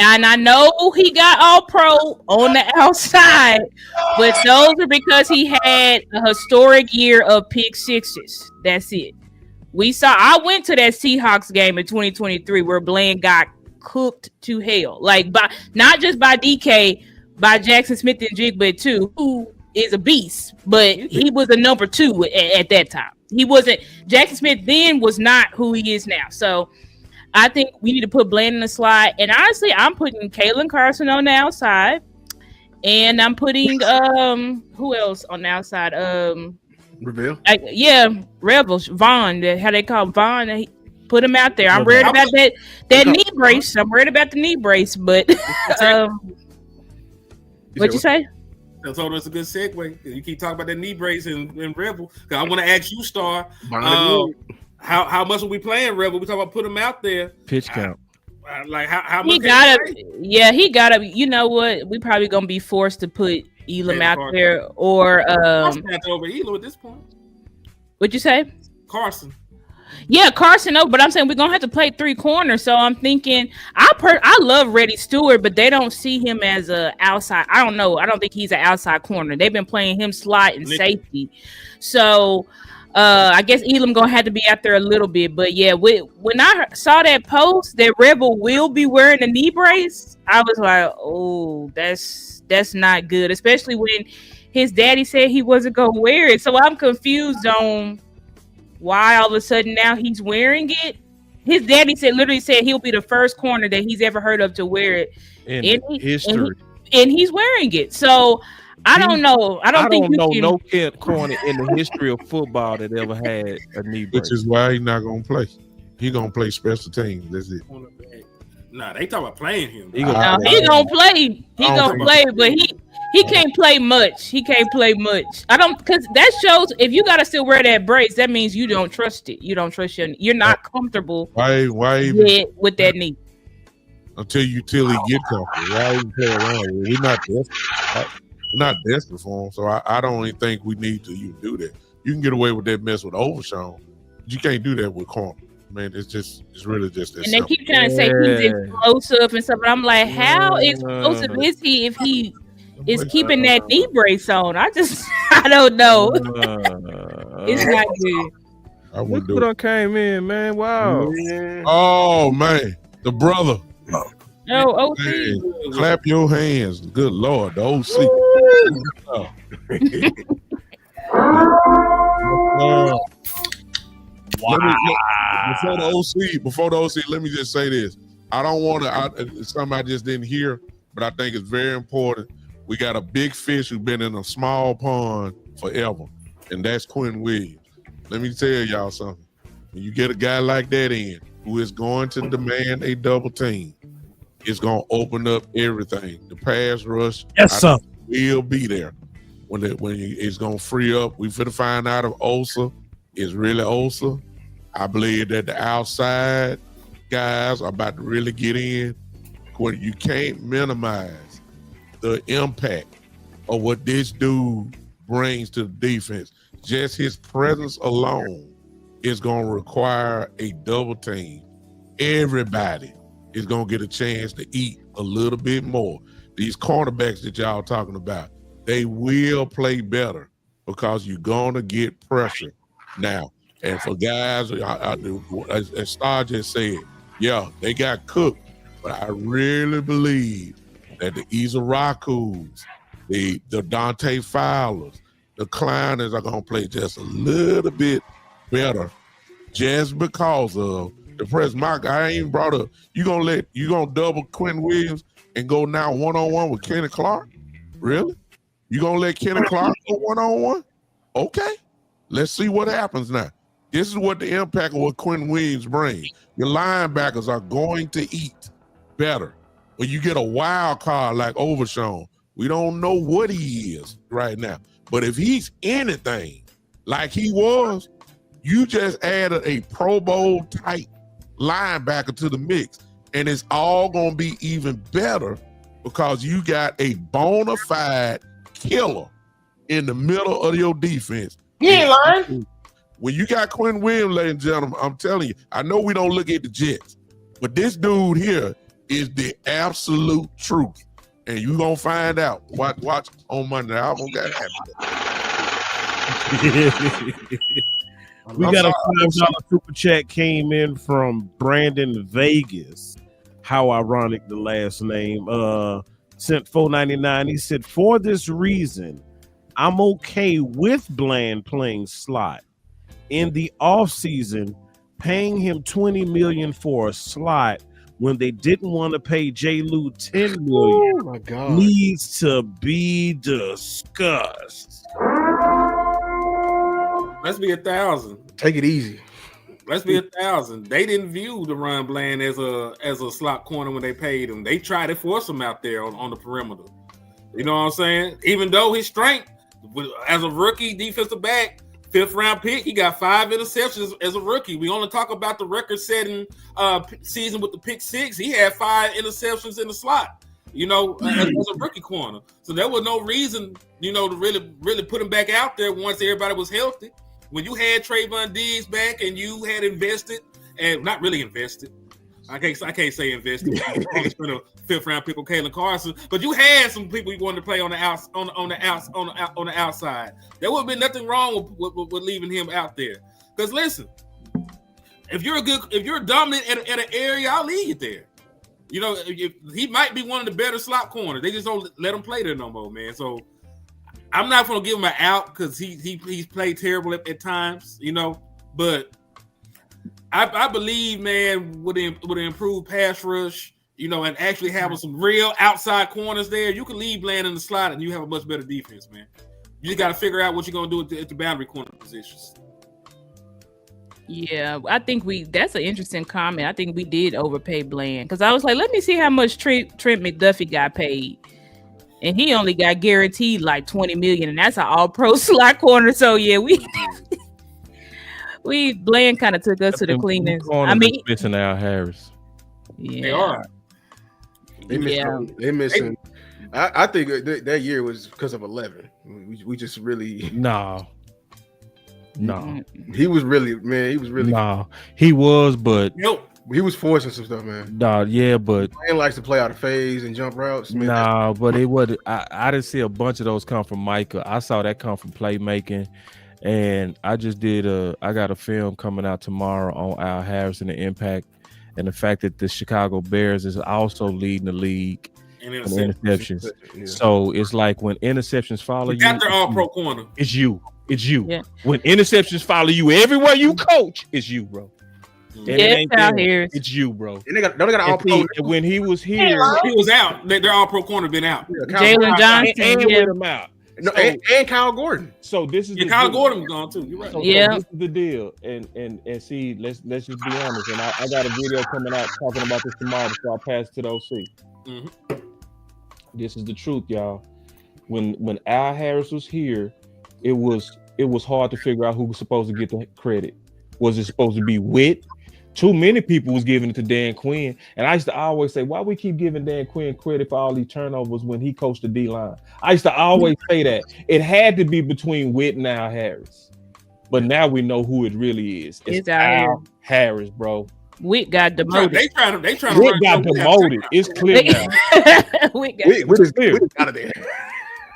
got all pro on the outside, but those are because he had a historic year of pick sixes. That's it. I went to that Seahawks game in 2023 where Bland got cooked to hell, like not just by DK, by Jackson Smith and Jigba too, who is a beast, but he was a number 2 at that time. He wasn't. Jackson Smith then was not who he is now. So I think we need to put Bland in the slot. And honestly, I'm putting Kalen Carson on the outside, and I'm putting who else on the outside? Reveal. Rebels Vaughn. How they call Vaughn? Put him out there. I'm worried about that knee brace. I'm worried about the knee brace, but what'd you say? That's a good segue. You keep talking about that knee brace and Rebel. I want to ask you, Star, how much are we playing Rebel? We talking about put him out there. Pitch count. Like how much? He gotta. You know what? We probably gonna be forced to put Elam out there, or over Elam at this point. What'd you say? Carson. Yeah, Carson. No, but I'm saying we're gonna have to play 3 corners. So I'm thinking, I love Reddy Stewart, but they don't see him as a outside. I don't know. I don't think he's an outside corner. They've been playing him slot and safety. So I guess Elam gonna have to be out there a little bit. But yeah, when I saw that post that Rebel will be wearing a knee brace, I was like, oh, that's not good. Especially when his daddy said he wasn't gonna wear it. So I'm confused on why all of a sudden now he's wearing it. His daddy literally said he'll be the first corner that he's ever heard of to wear it in history, and he's wearing it. So I don't know. I don't think no corner in the history of football that ever had a knee brace. Which is why he's not gonna play. He gonna play special teams. That's it. Nah, they talk about playing him. He gonna play. He gonna play, but he can't play much. He can't play much. Because that shows if you gotta still wear that brace, that means you don't trust it. You don't trust you're not comfortable. Why with that knee? Till he get comfortable. Why even play around? We're not desperate. We're not desperate for him. So I don't even think we need to even do that. You can get away with that mess with Overshawn. You can't do that with corner. Man, it's really just that. And they keep trying to say he's explosive and stuff, but I'm like, how explosive is he if he is keeping that knee brace on? I don't know. It's not good. Look who done came in, man. Wow. Oh man, the brother. No, OC. Man, clap your hands. Good Lord, the OC. Before the OC, let me just say this. I don't want to, something I just didn't hear, but I think it's very important. We got a big fish who's been in a small pond forever, and that's Quinn Williams. Let me tell y'all something. When you get a guy like that in, who is going to demand a double team, it's going to open up everything. The pass rush will be there. When it's going to free up, we finna find out if Osa is really Osa. I believe that the outside guys are about to really get in. When you can't minimize the impact of what this dude brings to the defense. Just his presence alone is going to require a double team. Everybody is going to get a chance to eat a little bit more. These cornerbacks that y'all talking about, they will play better because you're going to get pressure now. And for guys, as Star just said, yeah, they got cooked, but I really believe that the Izarakus, the Dante Fowlers, the Kleiners are going to play just a little bit better just because of the press. Mark, I ain't even brought up. You gonna double Quinn Williams and go now one-on-one with Kenny Clark? Really? You gonna let Kenny Clark go one-on-one? Okay. Let's see what happens now. This is what the impact of what Quinn Williams brings. Your linebackers are going to eat better. When you get a wild card like Overshawn, we don't know what he is right now. But if he's anything like he was, you just added a Pro Bowl type linebacker to the mix, and it's all going to be even better because you got a bona fide killer in the middle of your defense. He ain't lying. When you got Quinn Williams, ladies and gentlemen, I'm telling you, I know we don't look at the Jets, but this dude here is the absolute truth. And you're going to find out. Watch on Monday. I'm going to get happy. We got a $5 super chat came in from Brandon Vegas. How ironic the last name. Sent $4.99. He said, for this reason, I'm okay with Bland playing slot. In the offseason, paying him $20 million for a slot when they didn't want to pay J. Lou $10 million. Oh my God. Needs to be discussed. Let's be 1,000. Take it easy. let's be 1,000. They didn't view DaRon Bland as a slot corner when they paid him. They tried to force him out there on the perimeter. You know what I'm saying? Even though his strength as a rookie defensive back, 5th round pick, he got 5 interceptions as a rookie. We only talk about the record-setting season with the pick 6. He had 5 interceptions in the slot, as a rookie corner. So there was no reason, to really put him back out there once everybody was healthy. When you had Trayvon Diggs back and you had invested, and not really invested, I can't say invested. You spent a 5th round pick on Kalen Carson, but you had some people you wanted to play on the outside. There would have been nothing wrong with leaving him out there. Because listen, if you're dominant at an area, I'll leave you there. He might be one of the better slot corners. They just don't let him play there no more, man. So I'm not going to give him an out because he's played terrible at times, but I believe, man, with an improved pass rush, and actually having some real outside corners there, you can leave Bland in the slot and you have a much better defense, man. You just got to figure out what you're going to do at the boundary corner positions. Yeah, I think that's an interesting comment. I think we did overpay Bland because I was like, let me see how much Trent McDuffie got paid. And he only got guaranteed like $20 million, and that's an all-pro slot corner. So yeah, Bland kind of took us to the cleanest. I mean, missing Al Harris. Yeah, they are. They missing. I think that year was because of 11. We just really no. He was really, man. He was really. No, he was, but he was forcing some stuff, man. Nah, yeah, but Bland likes to play out of phase and jump routes. Man. Nah, but it was. I didn't see a bunch of those come from Micah. I saw that come from playmaking. And I just I got a film coming out tomorrow on Al Harris and the impact and the fact that the Chicago Bears is also leading the league in interceptions. Yeah. So it's like when interceptions follow you. Got their all-pro corner. It's you. Yeah. When interceptions follow you everywhere you coach, it's you, bro. It's you, bro. And they got an all-pro. When he was here, he was out. Their all-pro corner been out. Jalen Johnson and with him out. No, and Kyle Gordon. So this is Kyle Gordon's gone too. You're right. So this is the deal. And see, let's just be honest. And I got a video coming out talking about this tomorrow before I pass it to the OC. Mm-hmm. This is the truth, y'all. When Al Harris was here, it was hard to figure out who was supposed to get the credit. Was it supposed to be Witt? Too many people was giving it to Dan Quinn. And I used to always say, why we keep giving Dan Quinn credit for all these turnovers when he coached the D-line? I used to always say that. It had to be between Witt and Al Harris. But now we know who it really is. It's Al Harris, bro. Witt got demoted. They trying to Witt got demoted. It's clear now. Witt is clear. Out of there.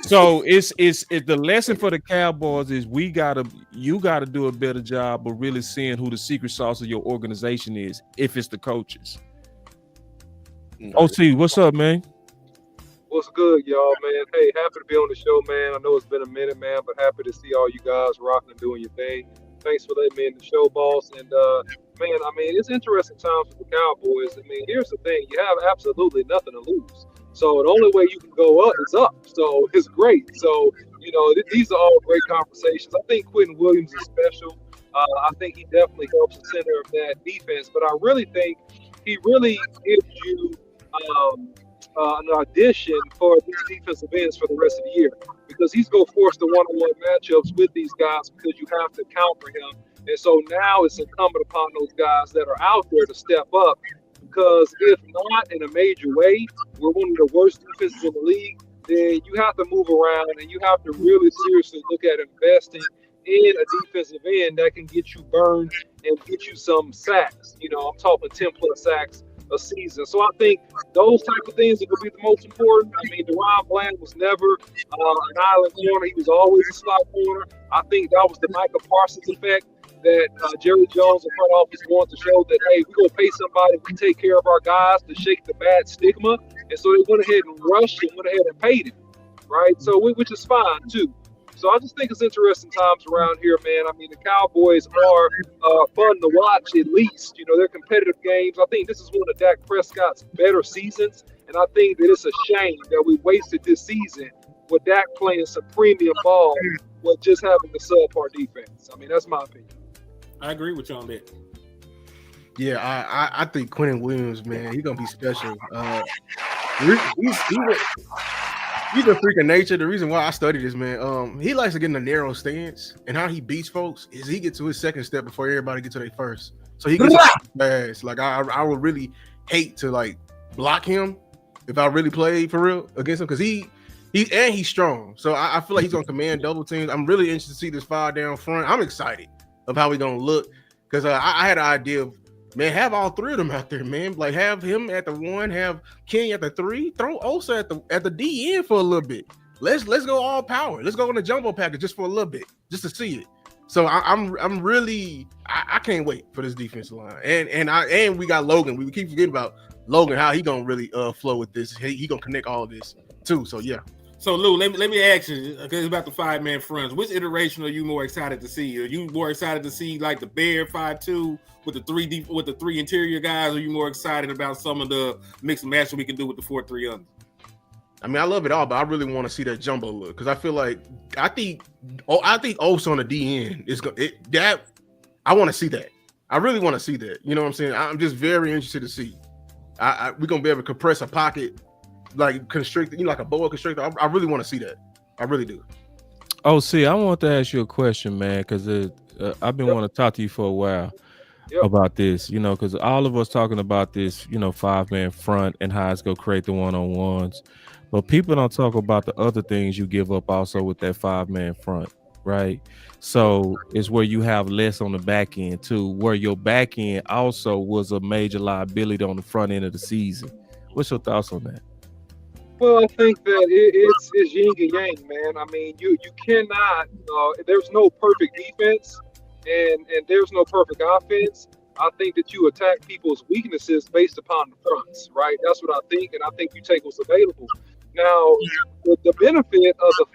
So it's the lesson for the Cowboys is you gotta do a better job of really seeing who the secret sauce of your organization is if it's the coaches. OC, what's up, man? What's good, y'all, man? Hey, happy to be on the show, man. I know it's been a minute, man, but happy to see all you guys rocking and doing your thing. Thanks for letting me in the show, boss. And man, I mean, it's interesting times for the Cowboys. I mean, here's the thing: you have absolutely nothing to lose. So the only way you can go up is up. So it's great. So, these are all great conversations. I think Quentin Williams is special. I think he definitely helps the center of that defense. But I really think he really gives you an audition for these defensive ends for the rest of the year. Because he's going to force the one-on-one matchups with these guys because you have to counter him. And so now it's incumbent upon those guys that are out there to step up. Because if not in a major way, we're one of the worst defenses in the league, then you have to move around and you have to really seriously look at investing in a defensive end that can get you burned and get you some sacks. I'm talking 10-plus sacks a season. So I think those type of things are going to be the most important. I mean, DaRon Bland was never an island corner. He was always a slot corner. I think that was the Micah Parsons effect. That Jerry Jones and front office wanted to show that, hey, we're going to pay somebody to take care of our guys to shake the bad stigma. And so they went ahead and rushed and went ahead and paid him, right? So which is fine, too. So I just think it's interesting times around here, man. I mean, the Cowboys are fun to watch at least. They're competitive games. I think this is one of Dak Prescott's better seasons. And I think that it's a shame that we wasted this season with Dak playing some premium ball with just having the subpar defense. I mean, that's my opinion. I agree with you on that. Yeah, I think Quentin Williams, man, he's gonna be special. He's a freak of nature. The reason why I study this, man, he likes to get in a narrow stance, and how he beats folks is he gets to his second step before everybody gets to their first. So he gets fast. Like I would really hate to like block him if I really played for real against him because he's strong. So I feel like he's gonna command double teams. I'm really interested to see this 5 down front. I'm excited of how we're gonna look because I had an idea of. Man, have all 3 of them out there, man. Like have him at the 1, have King at the 3, throw Osa at the D in for a little bit. Let's go all power. Let's go on the jumbo package just for a little bit, just to see it. So I'm really I can't wait for this defensive line. And we got Logan. We keep forgetting about Logan, how he gonna really flow with this. He gonna connect all this too. So yeah. So Lou, let me ask you, because it's about the 5-man fronts. Which iteration are you more excited to see? Are you more excited to see like the Bear 5-2 with the 3 interior guys? Or are you more excited about some of the mix and match that we can do with the 4-3 under? I mean, I love it all, but I really want to see that jumbo look because I feel like I think Osa on the DN is that I want to see that. I really want to see that. You know what I'm saying? I'm just very interested to see. We're gonna be able to compress a pocket. Like constricted, like a boa constrictor. I really want to see that. I really do. Oh, see, I want to ask you a question, man, because I've been wanting to talk to you for a while about this, because all of us talking about this, 5-man front and how it's going to create the one-on-ones. But people don't talk about the other things you give up also with that 5-man front, right? So it's where you have less on the back end too, where your back end also was a major liability on the front end of the season. What's your thoughts on that? Well, I think that it's yin and yang, man. I mean, you cannot. There's no perfect defense, and there's no perfect offense. I think that you attack people's weaknesses based upon the fronts, right? That's what I think, and I think you take what's available. Now, the benefit of the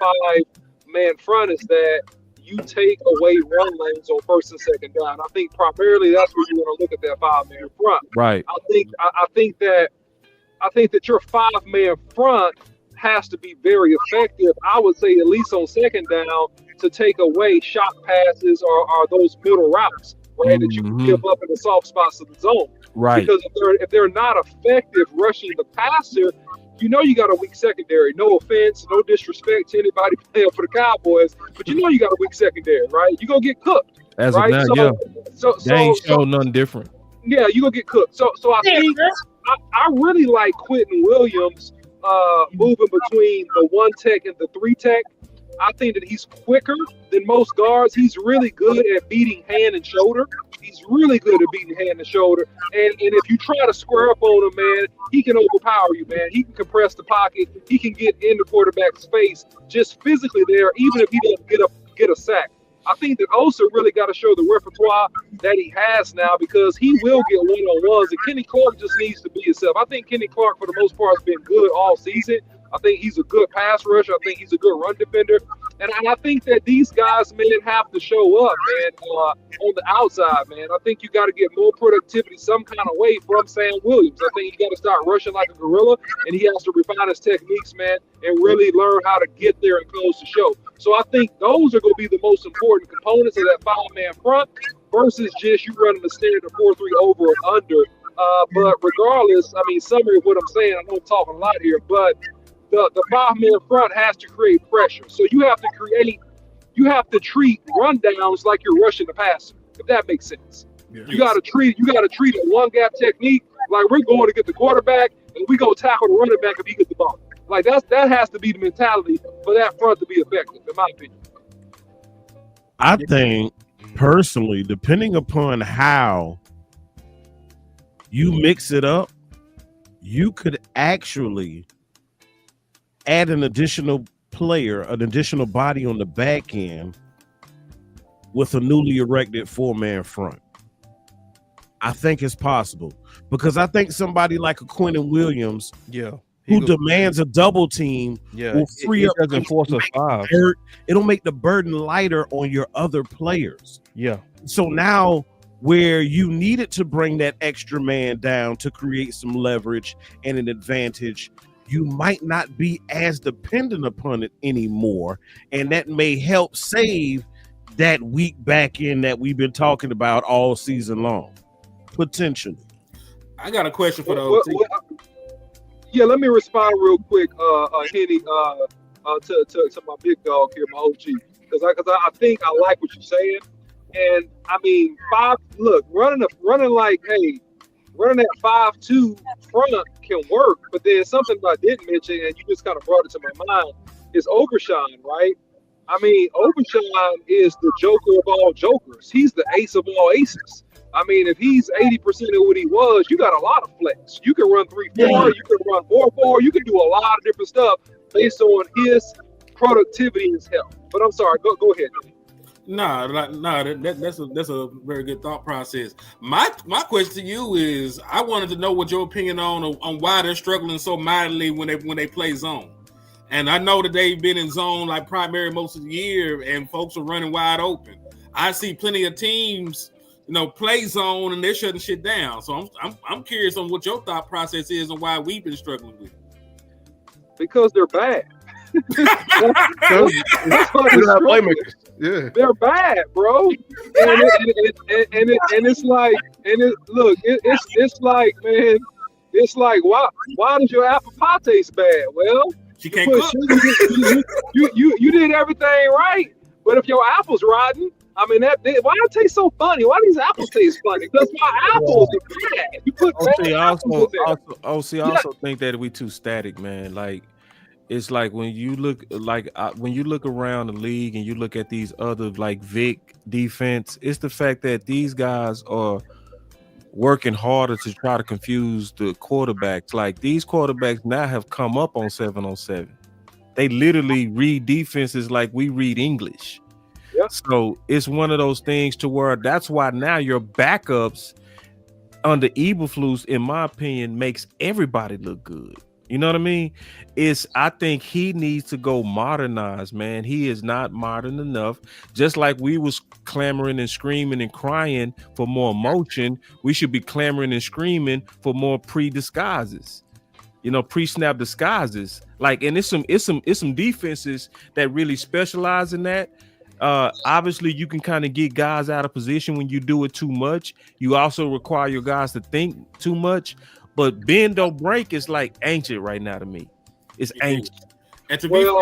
5-man front is that you take away run lanes on first and second down. I think primarily that's where you want to look at that 5-man front. Right. I think that your 5-man front has to be very effective. I would say at least on second down to take away shot passes or those middle routes, right? That you can give up in the soft spots of the zone. Right. Because if they're not effective rushing the passer, you got a weak secondary. No offense, no disrespect to anybody playing for the Cowboys, but you got a weak secondary, right? You're gonna get cooked. As right? of now, they ain't showing nothing different. Yeah, you're gonna get cooked. So I think I really like Quentin Williams moving between the 1 tech and the 3 tech. I think that he's quicker than most guards. He's really good at beating hand and shoulder. He's really good at beating hand and shoulder. And if you try to square up on him, man, he can overpower you, man. He can compress the pocket. He can get in the quarterback's face just physically there, even if he doesn't get a sack. I think that Osa really got to show the repertoire that he has now because he will get one-on-ones, and Kenny Clark just needs to be himself. I think Kenny Clark, for the most part, has been good all season. I think he's a good pass rusher. I think he's a good run defender. And I think that these guys, man, have to show up, man, on the outside, man. I think you got to get more productivity some kind of way from Sam Williams. I think he got to start rushing like a gorilla, and he has to refine his techniques, man, and really learn how to get there and close the show. So I think those are going to be the most important components of that 5-man front versus just you running the standard 4-3 over and under. But regardless, I mean, summary of what I'm saying, I know I'm talking a lot here, but the 5-man front has to create pressure. So you have to treat rundowns like you're rushing the passer, if that makes sense. Yeah. You got to treat a 1-gap technique like we're going to get the quarterback and we go tackle the running back if he gets the ball. Like that has to be the mentality for that front to be effective, in my opinion. I think personally, depending upon how you mix it up, you could actually add an additional player, an additional body on the back end with a newly erected 4-man front. I think it's possible because I think somebody like a Quentin Williams, who demands a double team, will free up. Doesn't force a 5. It'll make the burden lighter on your other players. Yeah. So now, where you needed to bring that extra man down to create some leverage and an advantage, you might not be as dependent upon it anymore, and that may help save that weak back end that we've been talking about all season long. potentially. I got a question for the OT. Yeah, let me respond real quick, Henny, to my big dog here, my OG, because I think I like what you're saying, and I mean running that 5-2 front can work, but there's something I didn't mention, and you just kind of brought it to my mind, is Overshine, right? I mean, Overshine is the joker of all jokers. He's the ace of all aces. I mean, if he's 80% of what he was, you got a lot of flex. You can run 3-4, you can run 4-4, you can do a lot of different stuff based on his productivity and his health. But I'm sorry, go ahead. That's a very good thought process. My question to you is, I wanted to know what your opinion on why they're struggling so mightily when they play zone. And I know that they've been in zone like primary most of the year, and folks are running wide open. I see plenty of teams, play zone and they're shutting shit down. So I'm curious on what your thought process is and why we've been struggling with it. Because they're bad. Yeah, they're bad, bro. And it's like, it's like, man, it's like, why does your apple pie taste bad? Well, she can't cook. You did everything right, but if your apple's rotten, I mean, why it taste so funny? Why these apples taste funny? Because my apples are bad. You put I also think that we too static, man. Like, it's like when you look around the league and you look at these other like Vic defense, it's the fact that these guys are working harder to try to confuse the quarterbacks. Like, these quarterbacks now have come up on 7-on-7. They literally read defenses like we read English. Yeah. So it's one of those things to where that's why now your backups under Eberflus, in my opinion, makes everybody look good. You know what I mean? I think he needs to go modernize, man. He is not modern enough. Just like we was clamoring and screaming and crying for more emotion, we should be clamoring and screaming for more pre-disguises. Pre-snap disguises. Like, and it's some defenses that really specialize in that. Obviously, you can kind of get guys out of position when you do it too much. You also require your guys to think too much. But bend don't break is like ancient right now to me. It's ancient. And to be fair,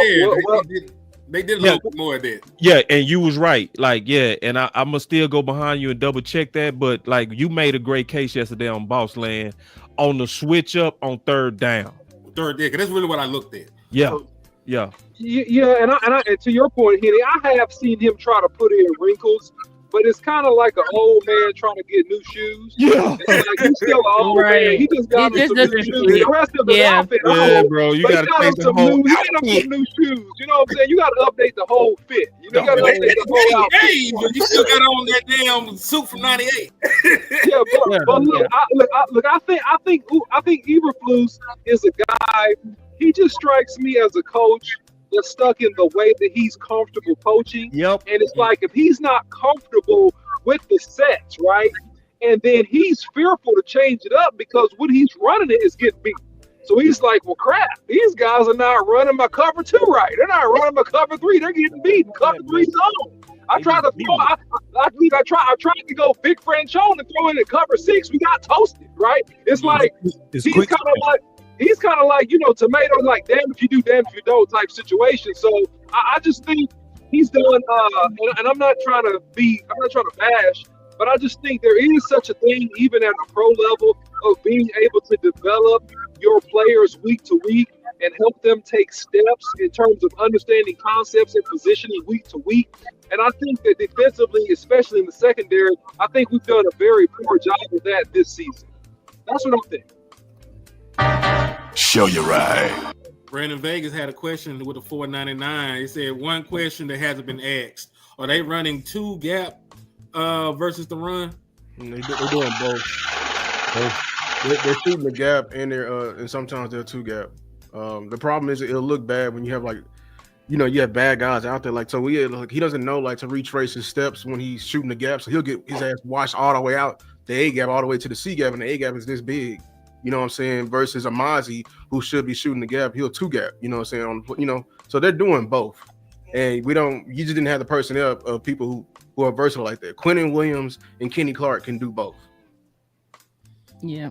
they did a little bit more of that. Yeah, and you was right. Like, yeah, and I'm gonna still go behind you and double check that. But like, you made a great case yesterday on Boss Land on the switch up on third down. Because that's really what I looked at. Yeah, yeah. Yeah, and to your point, Henny, I have seen him try to put in wrinkles, but it's kind of like an old man trying to get new shoes. Yeah, it's like he's still an old man. He just got some new shoes. The rest of the outfit, bro, you got to take the whole some new shoes. You know what I'm saying? You got to update the whole fit. You got to update the whole outfit. Hey, but you still got on that damn suit from '98. Yeah, but look, I think Eberflus is a guy. He just strikes me as a coach that's stuck in the way that he's comfortable coaching. Yep. And it's like, if he's not comfortable with the sets, right? And then he's fearful to change it up because what he's running it is getting beat. So he's like, well, crap, these guys are not running my cover 2 right. They're not running my cover 3. They're getting beat in cover 3 zone. I tried to throw. I tried to go big Franchone and throw in at cover 6. We got toasted, right? It's like he's kind of like tomatoes, like damn if you do, damn if you don't type situation. So I just think he's done. And I'm not trying to bash, but I just think there is such a thing, even at the pro level, of being able to develop your players week to week and help them take steps in terms of understanding concepts and positioning week to week. And I think that defensively, especially in the secondary, I think we've done a very poor job of that this season. That's what I'm thinking. Show you right. Brandon Vegas had a question with the 499. He said one question that hasn't been asked: are they running 2 gap versus the run? They're doing both. They're shooting the gap and and sometimes they're 2 gap. The problem is it'll look bad when you have you have bad guys out there. Like, so he doesn't know to retrace his steps when he's shooting the gap. So he'll get his ass washed all the way out the A gap all the way to the C gap, and the A gap is this big. You know what I'm saying? Versus Amazi, who should be shooting the gap, he'll 2 gap. You know what I'm saying? So they're doing both. And you just didn't have the personnel of people who are versatile like that. Quentin Williams and Kenny Clark can do both. Yeah.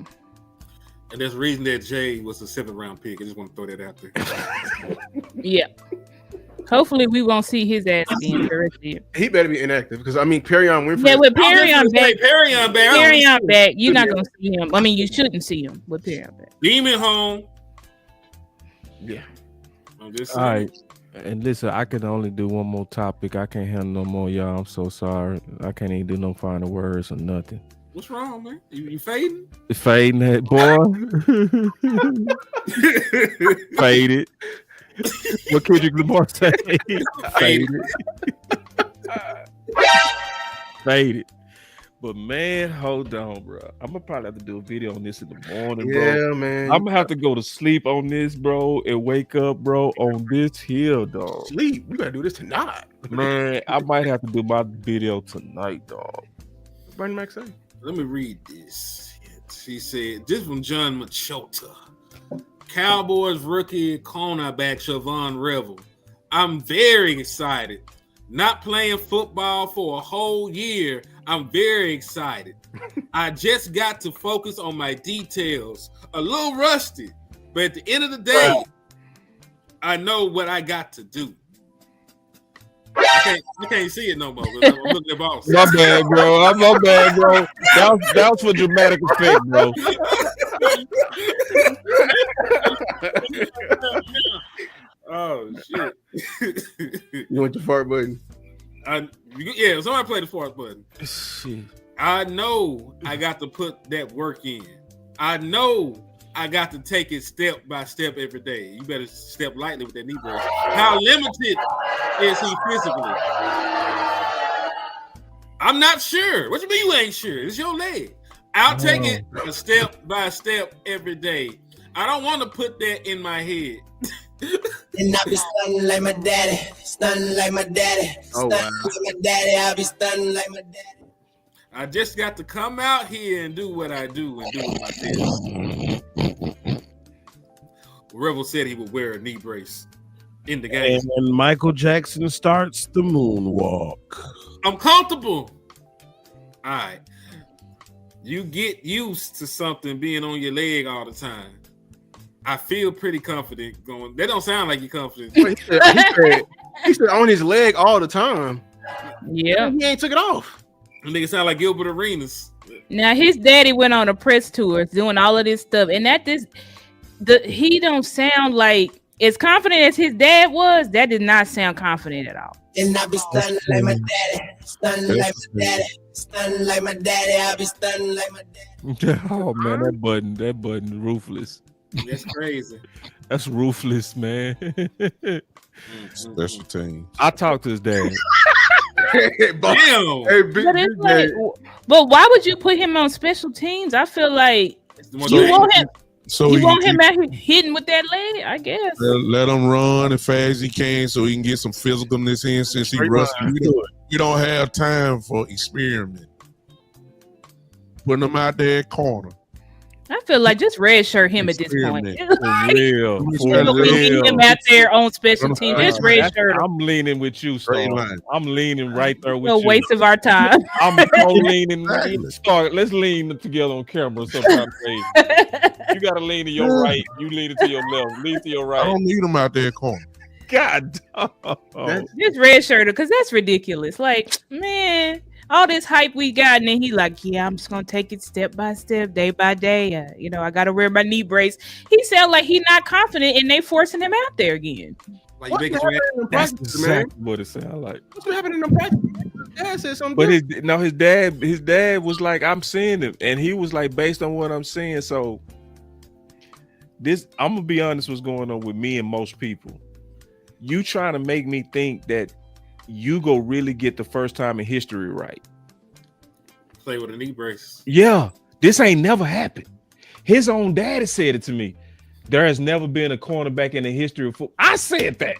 And there's a reason that Jay was a 7th round pick. I just want to throw that out there. Yeah. Hopefully we won't see his ass again for the rest of the year. He better be inactive because I mean Perrion Winfrey. Yeah, with Perrion back. Perrion back. You're not gonna see him. I mean, you shouldn't see him with Perrion back. Beam it home. Yeah. I'm just All right. And listen, I can only do one more topic. I can't handle no more, y'all. I'm so sorry. I can't even do no final words or nothing. What's wrong, man? You fading? Fading that boy. Faded. What Kendrick Lamar say? Faded. Faded. But man, hold on, bro. I'm gonna probably have to do a video on this in the morning, bro. Yeah, man. I'm gonna have to go to sleep on this, bro, and wake up, bro, on this hill, dog. Sleep. We gotta do this tonight. Man, I might have to do my video tonight, dog. Bernie Mac say. Let me read this. She said, this from John Machota. Cowboys rookie cornerback Siobhan Revel. I'm very excited. Not playing football for a whole year. I'm very excited. I just got to focus on my details. A little rusty, but at the end of the day, I know what I got to do. I can't see it no more. I'm looking at boss. My bad, bro. My bad, bro. That was for dramatic effect, bro. Oh shit! You want the fart button? Yeah, somebody play the fart button. Shit. I know I got to put that work in. I know I got to take it step by step every day. You better step lightly with that knee brace. How limited is he physically? I'm not sure. What you mean you ain't sure? It's your leg. I'll take it a step by step every day. I don't want to put that in my head. And I be stunning like my daddy, stunning like my daddy, stunning like my daddy. I be stunning like my daddy. I just got to come out here and do what I do and do what I did. Rebel said he would wear a knee brace in the game. And Michael Jackson starts the moonwalk. I'm comfortable. All right. You get used to something being on your leg all the time. I feel pretty confident going. That don't sound like you're confident. He said on his leg all the time. Yeah. He ain't took it off. That nigga sound like Gilbert Arenas. Now his daddy went on a press tour doing all of this stuff, and he don't sound like as confident as his dad was. That did not sound confident at all. And I be stunning like my daddy, stunning like my daddy, stunning like my daddy. I be stunning like my daddy. Oh man, that button ruthless. That's crazy. That's ruthless, man. Special team. I talked to his dad. Damn. But why would you put him on special teams? I feel like you want him. So you want him out here hitting with that leg, I guess. Let him run as fast as he can so he can get some physicalness in since he rusty. We don't have time for experiment. Putting him out there at corner. I feel like just redshirt him at this point. For real. Him out there on special teams. Just redshirt him. I'm leaning with you, Star. I'm leaning right there with no you. No waste of our time. I'm co-leaning. Star, let's lean together on camera sometime. You got to lean to your right. You lean to your left. Lean to your right. I don't need him out there at corner. God. Just redshirt because that's ridiculous. Like, man. All this hype we got, and then he like, yeah, I'm just gonna take it step by step, day by day. I gotta wear my knee brace. He sound like he not confident, and they forcing him out there again. Like you making That's exactly what it sound like. What's happening in the practice? Dad said something. But his dad was like, I'm seeing it, and he was like, based on what I'm seeing. So this, I'm gonna be honest, what's going on with me and most people. You trying to make me think that you go really get the first time in history right. Play with a knee brace. Yeah, this ain't never happened. His own daddy said it to me. There has never been a cornerback in the history of football. I said that.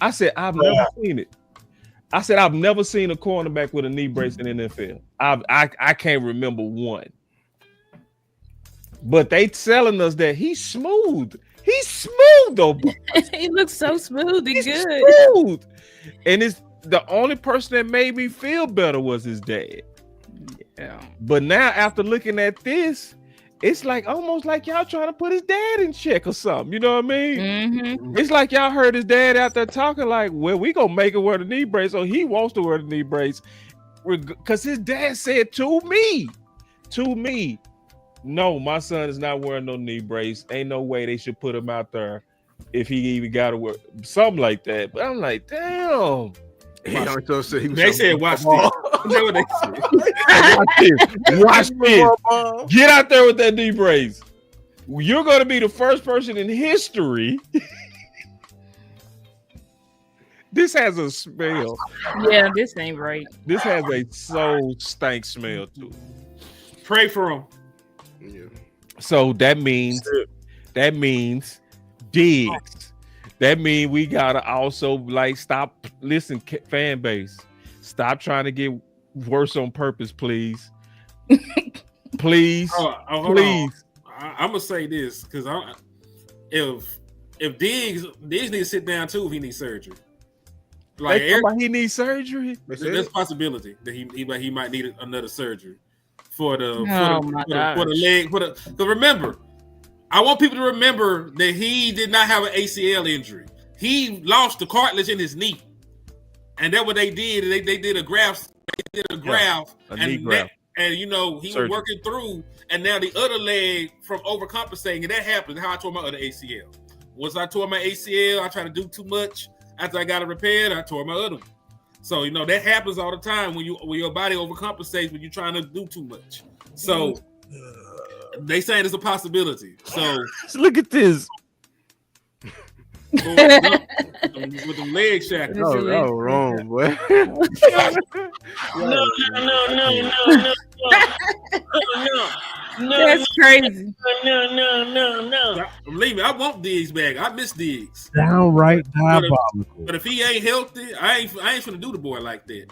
I said, I've never seen it. I said, I've never seen a cornerback with a knee brace in the NFL. I can't remember one. But they telling us that he's smooth. He's smooth, though. He looks so smooth and good. Smooth. And it's the only person that made me feel better was his dad. Yeah. But now after looking at this, it's like almost like y'all trying to put his dad in check or something. You know what I mean? Mm-hmm. It's like y'all heard his dad out there talking like, well, we gonna make him wear the knee brace, so he wants to wear the knee brace. Because his dad said to me, no, my son is not wearing no knee brace. Ain't no way they should put him out there if he even got to wear something like that. But I'm like, damn. They said, watch this. What they said. Watch this. Get out there with that knee brace. You're going to be the first person in history. This has a smell. Yeah, this ain't right. This has a soul stank smell to it. Pray for him. Yeah. So that means Diggs. That means we gotta also like stop. Listen, fan base, stop trying to get worse on purpose, please. Please, please. I'm gonna say this because if Diggs needs to sit down too if he needs surgery. Like he needs surgery. There's a possibility that he might need another surgery for the leg. Because remember, I want people to remember that he did not have an ACL injury. He lost the cartilage in his knee, and that's what they did. They did a graft. They did a graft, knee graft. And you know he was working through, and now the other leg from overcompensating, and that happened. How I tore my other ACL. Once I tore my ACL, I tried to do too much. After I got it repaired, I tore my other one. So you know that happens all the time when your body overcompensates when you're trying to do too much. So they saying it's a possibility. So look at this. with them leg shackles. Oh, wrong, boy. No. That's crazy. No. Believe me, I want Diggs back. I miss Diggs. Downright diabolical. But if he ain't healthy, I ain't finna do the boy like that.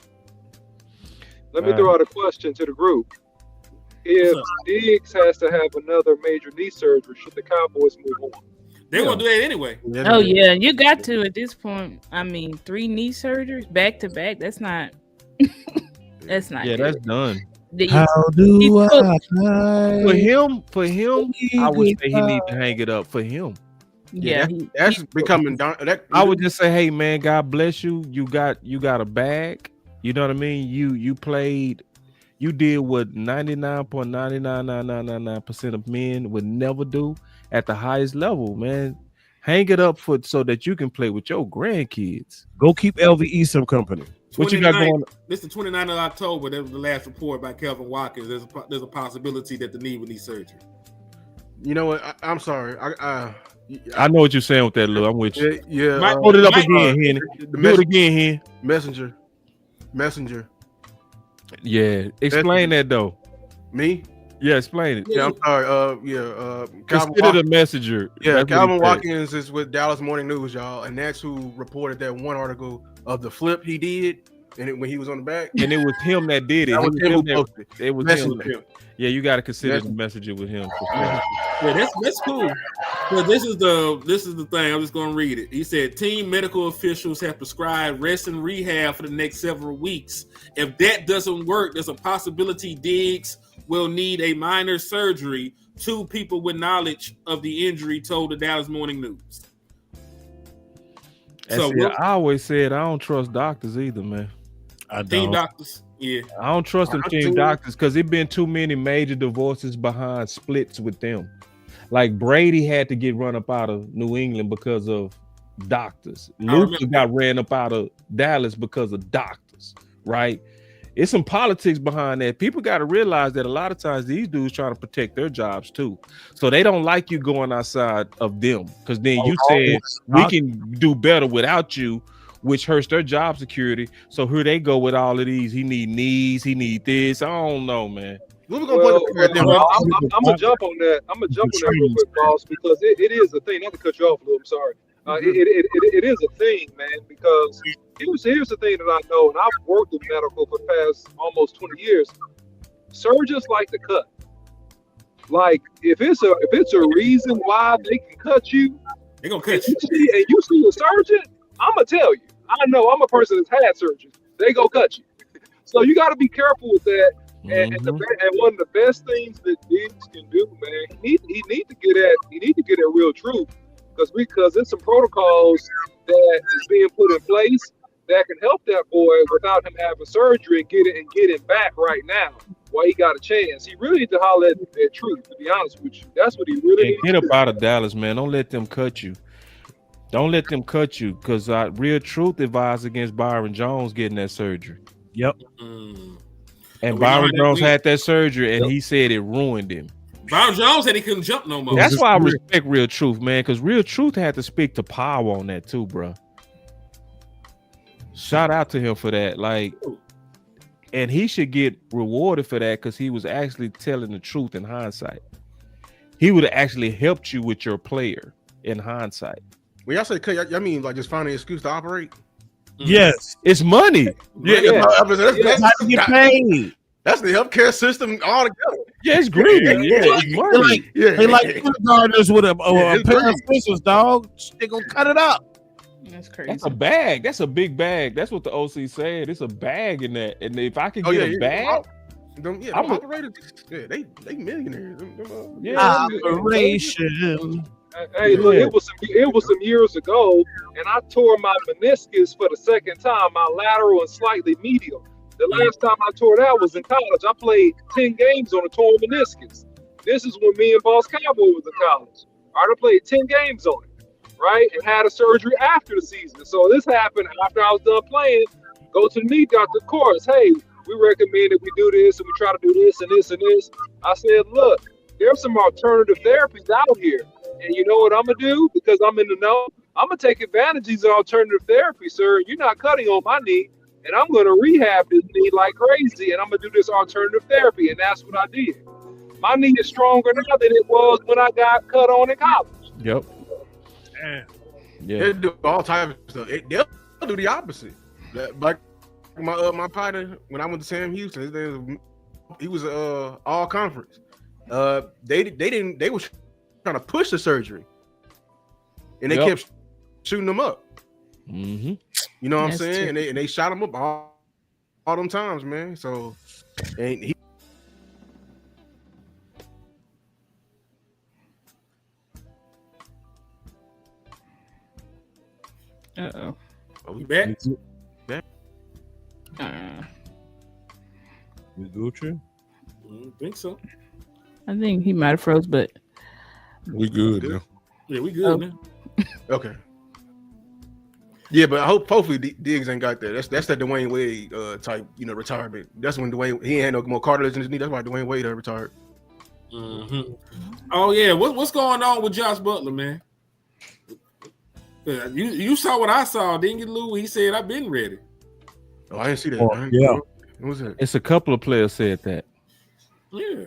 Let me throw out a question to the group. If Diggs has to have another major knee surgery, should the Cowboys move on? They're gonna do that anyway. Oh yeah, you got to at this point. I mean, 3 knee surgeries back to back. That's not. That's not. Yeah, good. that's done. How do I for him? I would say he need to hang it up for him. Yeah, that's becoming. I would just say, hey man, God bless you. You got a bag. You know what I mean? You played. You did what 99.99999% of men would never do at the highest level, man. Hang it up so that you can play with your grandkids. Go keep LVE some company. What you got going? This is the 29th of October. That was the last report by Kelvin Watkins. There's a possibility that the knee would need surgery. You know what? I'm sorry. I know what you're saying with that, Lou. I'm with you. Yeah. Hold it up again, Henny. Do it again, Henny. Messenger. Yeah. Explain that though. Me? Yeah, explain it. Yeah, I'm sorry. Consider the messenger. Yeah, Calvin Watkins is with Dallas Morning News, y'all, and that's who reported that one article of the flip he did, and when he was on the back, and it was him that did it. It was him. Yeah, you got to consider the messenger with him. Yeah, that's cool. But this is the thing. I'm just gonna read it. He said, team medical officials have prescribed rest and rehab for the next several weeks. If that doesn't work, there's a possibility Diggs will need a minor surgery. 2 people with knowledge of the injury told the Dallas Morning News. So I always said I don't trust doctors either, man. Team doctors, yeah. I don't trust them team doctors because there's been too many major divorces behind splits with them. Like Brady had to get run up out of New England because of doctors. Luther got ran up out of Dallas because of doctors, right? It's some politics behind that. People got to realize that a lot of times these dudes trying to protect their jobs too. So they don't like you going outside of them because then you said we can do better without you, which hurts their job security. So here they go with all of these. He need knees. He need this. I don't know, man. I'm gonna jump on that. I'm gonna jump on that real quick, boss, because it is a thing. Not to cut you off, Lou. I'm sorry. It is a thing, man, because here's the thing that I know, and I've worked in medical for the past almost 20 years. Surgeons like to cut. Like if it's a reason why they can cut you, they're gonna cut you. And you see a surgeon, I'm gonna tell you. I know I'm a person that's had surgery. They go cut you. So you got to be careful with that. And one of the best things that Diggs can do, man, he need to get at real truth because there's some protocols that is being put in place that can help that boy without him having surgery and get him back right now while he got a chance. He really needs to holler at truth, to be honest with you. That's what he really needs get to up do. out of Dallas, man. Don't let them cut you. Don't let them cut you, because Real Truth advised against Byron Jones getting that surgery. Yep. And Byron Jones had that surgery, and he said it ruined him. Byron Jones said he couldn't jump no more. That's why I respect Real Truth, man, because Real Truth had to speak to power on that too, bro. Shout out to him for that. Like, and he should get rewarded for that because he was actually telling the truth in hindsight. He would have actually helped you with your player in hindsight. When y'all say cut, I mean like just find an excuse to operate. Yes, it's money. Yeah. That's how to get paid. That's the healthcare system all together. Yeah, it's greedy. Yeah, it's money. They like kindergartners with a pair of scissors, dog. They gonna cut it up. That's crazy. That's a bag. That's a big bag. That's what the OC said. It's a bag in that. And if I could get a bag, them operators, they millionaires. Operation. Hey, look, it was some years ago, and I tore my meniscus for the second time, my lateral and slightly medial. The last time I tore that was in college. I played 10 games on a torn meniscus. This is when me and Boss Cowboy was in college. I played 10 games on it, right? And had a surgery after the season. So this happened after I was done playing. Go to the knee doctor, of course. Hey, we recommend that we do this and we try to do this and this and this. I said, look, there's some alternative therapies out here. And you know what I'm going to do? Because I'm in the know, I'm going to take advantage of these alternative therapy, sir. You're not cutting on my knee. And I'm going to rehab this knee like crazy. And I'm going to do this alternative therapy. And that's what I did. My knee is stronger now than it was when I got cut on in college. Yep. Yeah. They do all types of stuff. They'll do the opposite. Like my partner, when I went to Sam Houston, he was all conference. They were trying to push the surgery, and they kept shooting them up. Mm-hmm. You know what I'm saying? And they shot him up all them times, man. So, and he. Uh-oh. Are we back? Back. We Gucci? I think so. I think he might have froze, but we good now. Yeah, we good now. Okay. Yeah, but hopefully Diggs ain't got that. That's that Dwayne Wade type, retirement. That's when Dwayne he ain't no more cartilage in his knee. That's why Dwayne Wade retired. Mm-hmm. Oh yeah, what's going on with Josh Butler, man? You saw what I saw, didn't you, Lou? He said I've been ready. Oh, I didn't see that. Yeah, what was that? It's a couple of players said that. Yeah.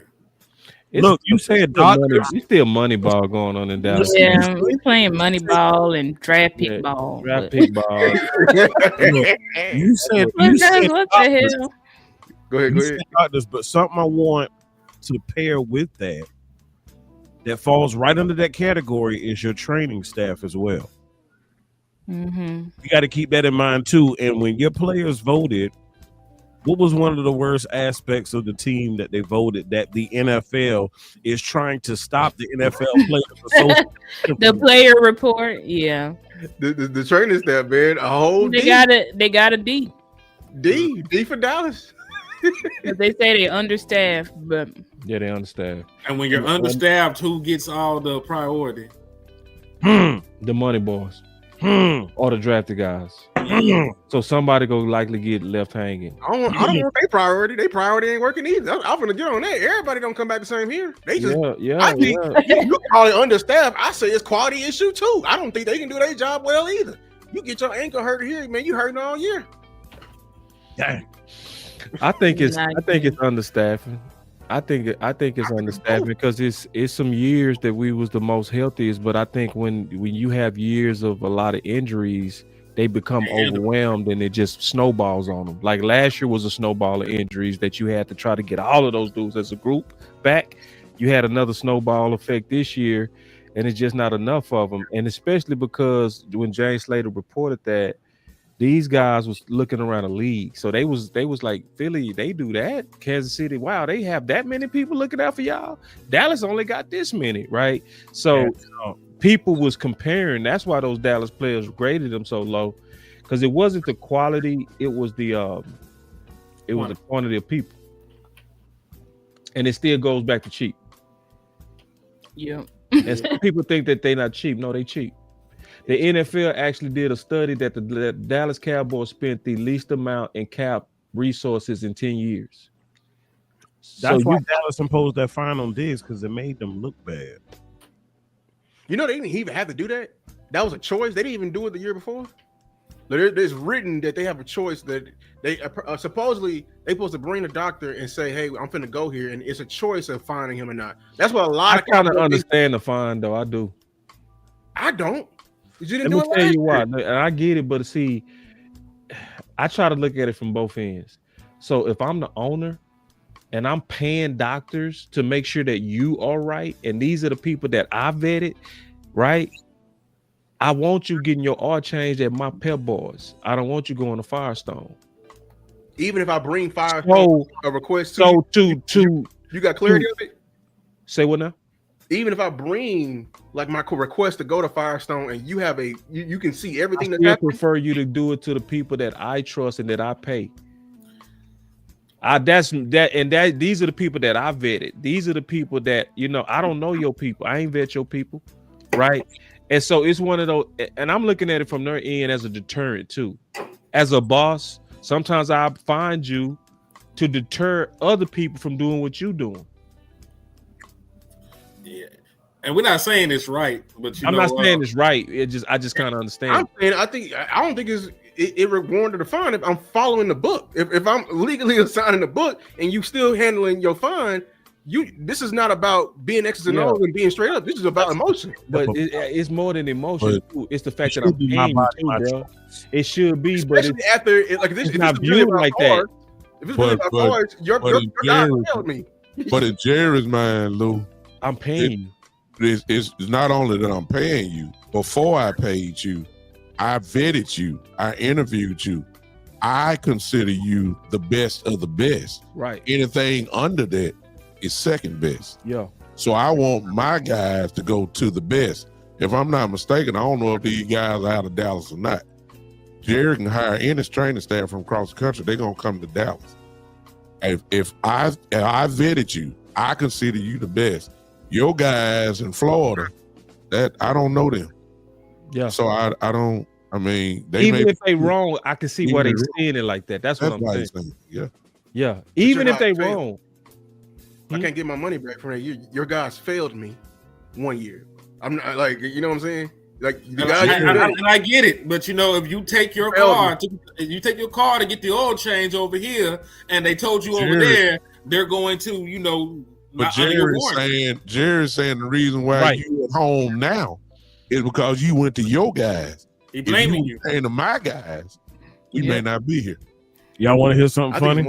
Look, you said doctors. It's still money ball going on in Dallas. Yeah, we playing money ball and draft pick ball. Draft pick ball. You said what the hell? Go ahead. Doctors, but something I want to pair with that falls right under that category is your training staff as well. Mm-hmm. You got to keep that in mind too. And when your players voted, what was one of the worst aspects of the team that they voted that the NFL is trying to stop the NFL players? The player report, yeah. The training staff, man, a whole they got a D. D for Dallas. They say they understaffed, but yeah, they understaffed. And when you're understaffed, who gets all the priority? The money boys. Or the drafted guys. So somebody go likely get left hanging. I don't want their priority. Their priority ain't working either. I'm gonna get on that. Everybody don't come back the same here. They just you call it understaffed. I say it's quality issue too. I don't think they can do their job well either. You get your ankle hurt here, man. You hurting all year. Dang. I think it's understaffing. I think it's understaffing because it's some years that we was the most healthiest, but I think when you have years of a lot of injuries, they become overwhelmed and it just snowballs on them. Like last year was a snowball of injuries that you had to try to get all of those dudes as a group back. You had another snowball effect this year, and it's just not enough of them. And especially because when James Slater reported that These guys was looking around the league, so they was like, Philly, they do that. Kansas City, wow, they have that many people looking out for y'all. Dallas only got this many, right? So people was comparing. That's why those Dallas players graded them so low, because it wasn't the quality, it was the quantity of people, and it still goes back to cheap. Yeah, and some people think that they not cheap. No, they cheap. The NFL actually did a study that the Dallas Cowboys spent the least amount in cap resources in 10 years. That's why Dallas imposed that fine on Diggs, because it made them look bad. You know, they didn't even have to do that. That was a choice. They didn't even do it the year before. There's written that they have a choice that they supposedly they supposed to bring the doctor and say, "Hey, I'm finna go here," and it's a choice of finding him or not. That's what a lot of kind of understand the fine, though. I do. I don't. You didn't Let do me it tell last you why. year. And I get it, but see, I try to look at it from both ends. So if I'm the owner and I'm paying doctors to make sure that you are right, and these are the people that I vetted, right? I want you getting your R changed at my Pep Boys. I don't want you going to Firestone. Even if I bring a request to you got clarity of it? Say what now? Even if I bring like my request to go to Firestone and you have you can see everything I that's still happening. prefer you to do it to the people that I trust and that I pay. These are the people that I vetted. These are the people that, I don't know your people. I ain't vet your people, right? And so it's one of those, and I'm looking at it from their end as a deterrent too. As a boss, sometimes I find you to deter other people from doing what you're doing. Yeah, and we're not saying it's right, but I'm not saying it's right. I just kind of understand. I'm saying I don't think it warranted a fine if I'm following the book. If I'm legally assigning the book and you still handling your fine, this is not about being X's and O's and being straight up. This is about emotion. But it's more than emotion. It's the fact that I'm paying you too, bro. It should be, especially but after this. It's not viewed like that. If it's really about cars, your guy failed me. But in Jerry's mind, Lou, I'm paying you. It's not only that I'm paying you. Before I paid you, I vetted you. I interviewed you. I consider you the best of the best. Right. Anything under that is second best. Yeah. So I want my guys to go to the best. If I'm not mistaken, I don't know if these guys are out of Dallas or not. Jerry can hire any training staff from across the country. They're gonna come to Dallas. If I vetted you, I consider you the best. Your guys in Florida, that I don't know them. Yeah. So I don't. I mean, even if they wrong, I can see why they seeing it like that. That's what I'm saying. Yeah. Yeah. Even if they wrong, I can't get my money back from that. Your guys failed me one year. I'm not like, you know what I'm saying? Like the guys, and I get it, but if you take your car, to get the oil change over here, and they told you over there, they're going to, But Jerry's saying the reason why you at home now is because you went to your guys. He blaming you. And to my guys, we may not be here. Y'all want to hear something funny?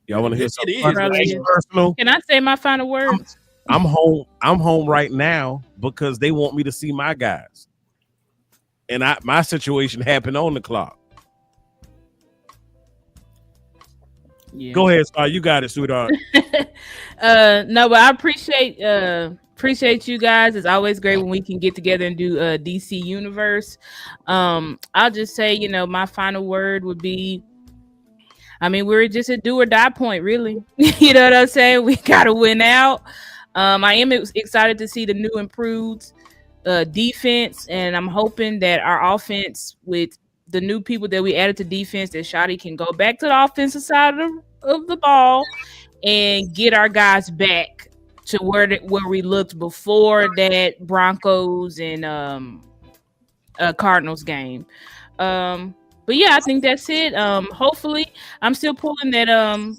Y'all want to hear It something is. funny? Personal? Can I say my final words? I'm home. I'm home right now because they want me to see my guys, and my situation happened on the clock. Yeah. Go ahead, Star. You got it, sweetheart. No, but I appreciate you guys. It's always great when we can get together and do DC Universe. I'll just say, my final word would be, we're just a do or die point, really. You know what I'm saying? We gotta win out. I am excited to see the new improved defense, and I'm hoping that our offense, with the new people that we added to defense, that Shotty can go back to the offensive side of the ball and get our guys back to where we looked before that Broncos and Cardinals game. But yeah, I think that's it. Hopefully, I'm still pulling that.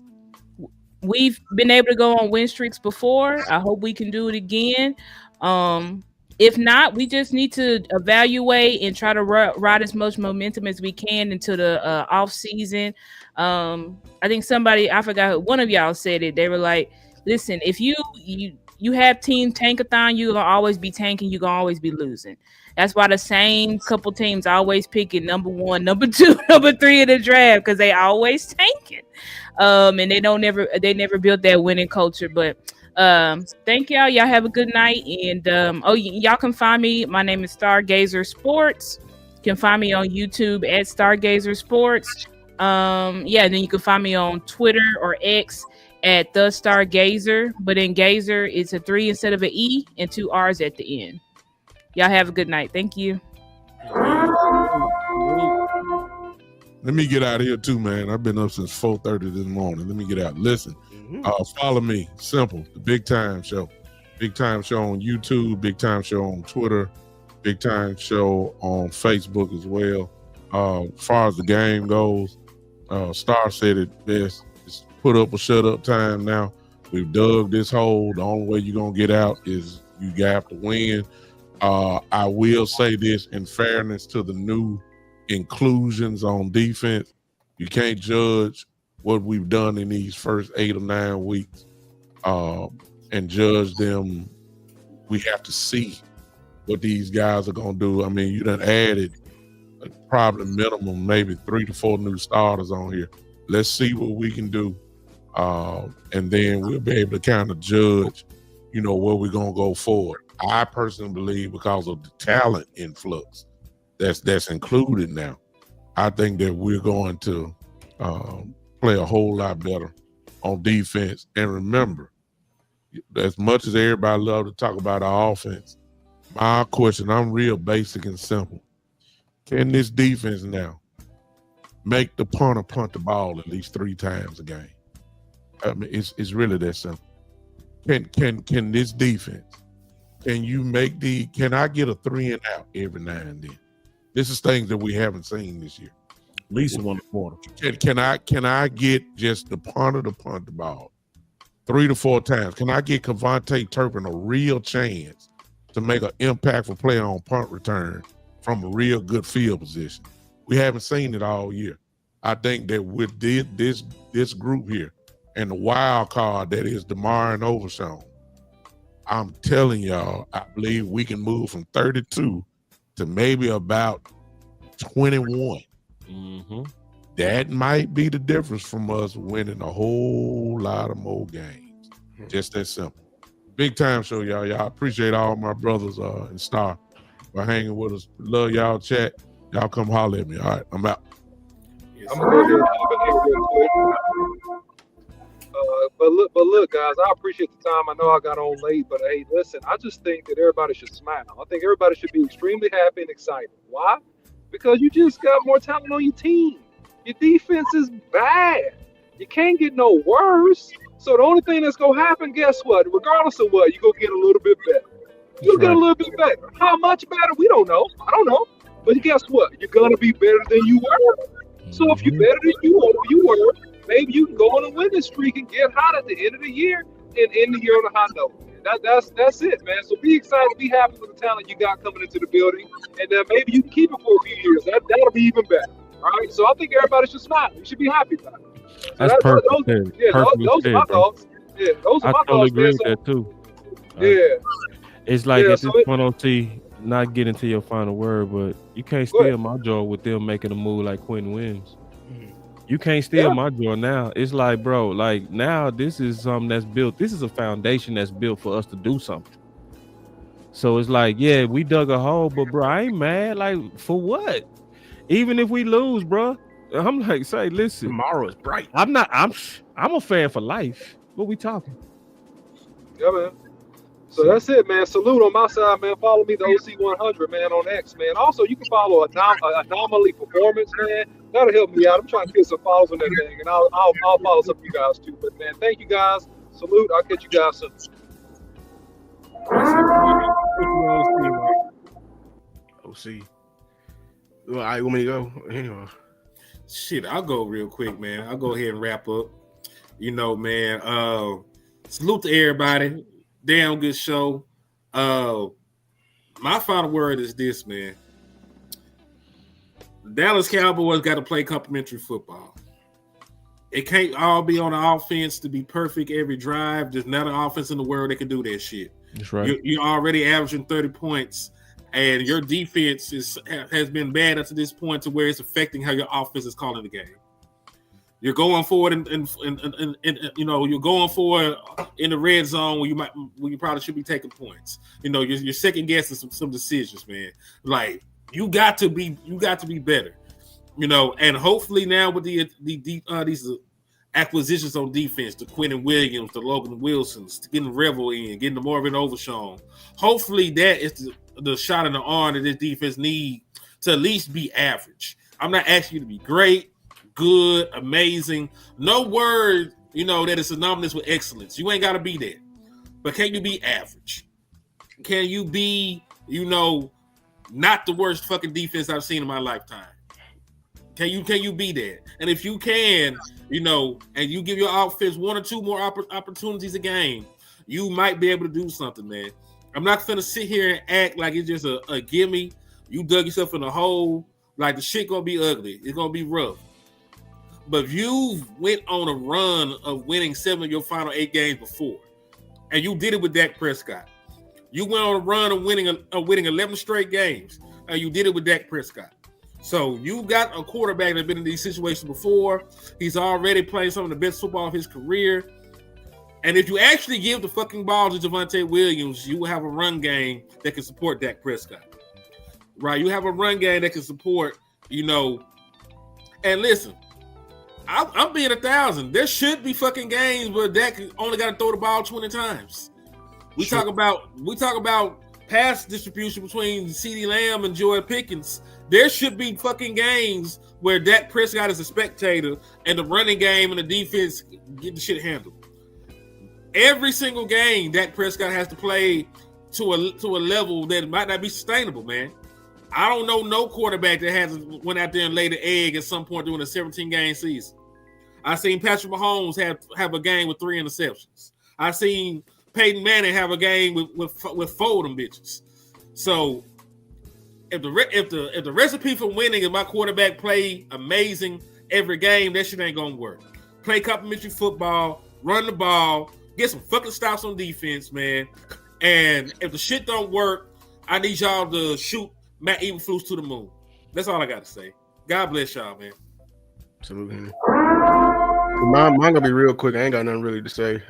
We've been able to go on win streaks before. I hope we can do it again. If not, we just need to evaluate and try to ride as much momentum as we can into the off season. I think I forgot, one of y'all said it. They were like, "Listen, if you you have team tankathon, you're gonna always be tanking, you're gonna always be losing. That's why the same couple teams always picking number 1, number 2, number 3 in the draft, because they always tanking. And they never built that winning culture. But thank y'all. Y'all have a good night. And y'all can find me. My name is Stargazer Sports. You can find me on YouTube at Stargazer Sports. Then you can find me on Twitter or X at The Stargazer. But in Gazer, it's a 3 instead of an E and 2 R's at the end. Y'all have a good night. Thank you. Let me get out of here too, man. I've been up since 4:30 this morning. Let me get out. Listen, follow me. Simple. The Big Time Show. Big Time Show on YouTube. Big Time Show on Twitter. Big Time Show on Facebook as well. As far as the game goes, Star said it best. It's put up or shut up time now. We've dug this hole. The only way you're going to get out is you have to win. I will say this in fairness to the new inclusions on defense. You can't judge what we've done in these first 8 or 9 weeks and judge them. We have to see what these guys are going to do. I mean, you done added probably minimum maybe 3 to 4 new starters on here. Let's see what we can do. And then we'll be able to kind of judge, where we're going to go forward. I personally believe because of the talent influx that's included now, I think that we're going to play a whole lot better on defense. And remember, as much as everybody love to talk about our offense, my question, I'm real basic and simple. Can this defense now make the punter punt the ball at least 3 times a game? I mean, it's really that simple. Can this defense, can I get a 3 and out every now and then? This is things that we haven't seen this year. At least in 1 quarter. Can I get just the punter to punt the ball 3 to 4 times? Can I get Cavante Turpin a real chance to make an impactful play on punt return from a real good field position? We haven't seen it all year. I think that with this group here and the wild card that is DeMar and Overshown, I'm telling y'all, I believe we can move from 32 to maybe about 21. Mm-hmm. That might be the difference from us winning a whole lot of more games. Just that simple. Big Time Show, y'all. Y'all appreciate all my brothers and Star for hanging with us. Love y'all, chat. Y'all come holler at me. All right, I'm out. I'm gonna go ahead and jump in here real quick. But look, guys, I appreciate the time. I know I got on late, but hey, listen, I just think that everybody should smile. I think everybody should be extremely happy and excited. Why? Because you just got more talent on your team. Your defense is bad. You can't get no worse. So the only thing that's gonna happen, guess what? Regardless of what, you're gonna get a little bit better. You'll get a little bit better. How much better? We don't know. I don't know. But guess what? You're gonna be better than you were. So if you're better than you were, maybe you can go on a winning streak and get hot at the end of the year and end the year on a high note. That's it, man. So be excited, be happy with the talent you got coming into the building, and then maybe you can keep it for a few years. That'll be even better. All right. So I think everybody should smile. You should be happy about it. So That's perfect. Those are my thoughts. Yeah, those are my I totally thoughts. agree with that too. It's like at this point on T, not getting to your final word, but you can't steal my joy with them making a move like Quentin Williams. You can't steal my joy now. It's like, bro, like now this is something that's built. This is a foundation that's built for us to do something. So it's like, yeah, we dug a hole, but bro, I ain't mad. Like, for what? Even if we lose, bro, I'm like, say, listen, tomorrow is bright. I'm a fan for life. What we talking? Yeah, man. So that's it, man. Salute on my side, man. Follow me, the OC100, man, on X, man. Also, you can follow Anomaly Performance, man. That'll help me out. I'm trying to get some follows on that thing, and I'll follow some of you guys too. But man, thank you guys. Salute. I'll catch you guys soon. OC. Well, I want me to go anyway. Shit, I'll go real quick, man. I'll go ahead and wrap up. Man. Salute to everybody. Damn good show. My final word is this, man. The Dallas Cowboys got to play complimentary football. It can't all be on the offense to be perfect every drive. There's not an offense in the world that can do that shit. That's right. You're already averaging 30 points, and your defense has been bad up to this point to where it's affecting how your offense is calling the game. You're going forward and you know, you're going forward in the red zone where you probably should be taking points. You know, you're second guessing some decisions, man. Like you got to be better. You know, and hopefully now with these acquisitions on defense, the Quentin Williams, the Logan Wilsons, getting Revel in, getting the Marvin Overshawn. Hopefully that is the shot in the arm that this defense need to at least be average. I'm not asking you to be great, good, amazing. No word, you know, that is synonymous with excellence. You ain't got to be there. But can you be average? Can you be, you know, not the worst fucking defense I've seen in my lifetime? Can you be there? And if you can, you know, and you give your offense one or two more opportunities a game, you might be able to do something, man. I'm not gonna sit here and act like it's just a gimme. You dug yourself in a hole. Like the shit gonna be ugly. It's gonna be rough. But if you went on a run of winning 7 of your final 8 games before, and you did it with Dak Prescott, you went on a run of winning 11 straight games, and you did it with Dak Prescott. So you got a quarterback that's been in these situations before. He's already playing some of the best football of his career. And if you actually give the fucking ball to Javonte Williams, you will have a run game that can support Dak Prescott. Right? You have a run game that can support, you know. And listen, I'm being 1,000. There should be fucking games where Dak only got to throw the ball 20 times. We talk about pass distribution between CeeDee Lamb and Joy Pickens. There should be fucking games where Dak Prescott is a spectator and the running game and the defense get the shit handled. Every single game, Dak Prescott has to play to a level that might not be sustainable, man. I don't know no quarterback that hasn't went out there and laid an egg at some point during a 17-game season. I seen Patrick Mahomes have a game with 3 interceptions. I seen Peyton Manning have a game with 4 of them bitches. So if the recipe for winning is my quarterback play amazing every game, that shit ain't gonna work. Play complimentary football, run the ball, get some fucking stops on defense, man. And if the shit don't work, I need y'all to shoot Matt Eberflus to the moon. That's all I got to say. God bless y'all, man. Absolutely. Mine gonna be real quick. I ain't got nothing really to say.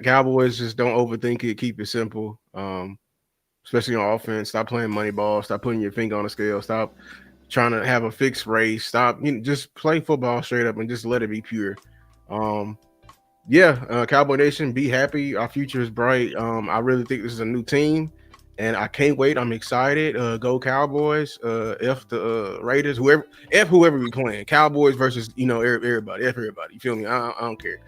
Cowboys, just don't overthink it. Keep it simple. Especially on offense. Stop playing money ball. Stop putting your finger on the scale. Stop trying to have a fixed race. Stop, just play football straight up and just let it be pure. Cowboy Nation, be happy. Our future is bright. I really think this is a new team, and I can't wait. I'm excited. Go Cowboys. F the Raiders. Whoever we playing. Cowboys versus everybody. F everybody. You feel me? I don't care.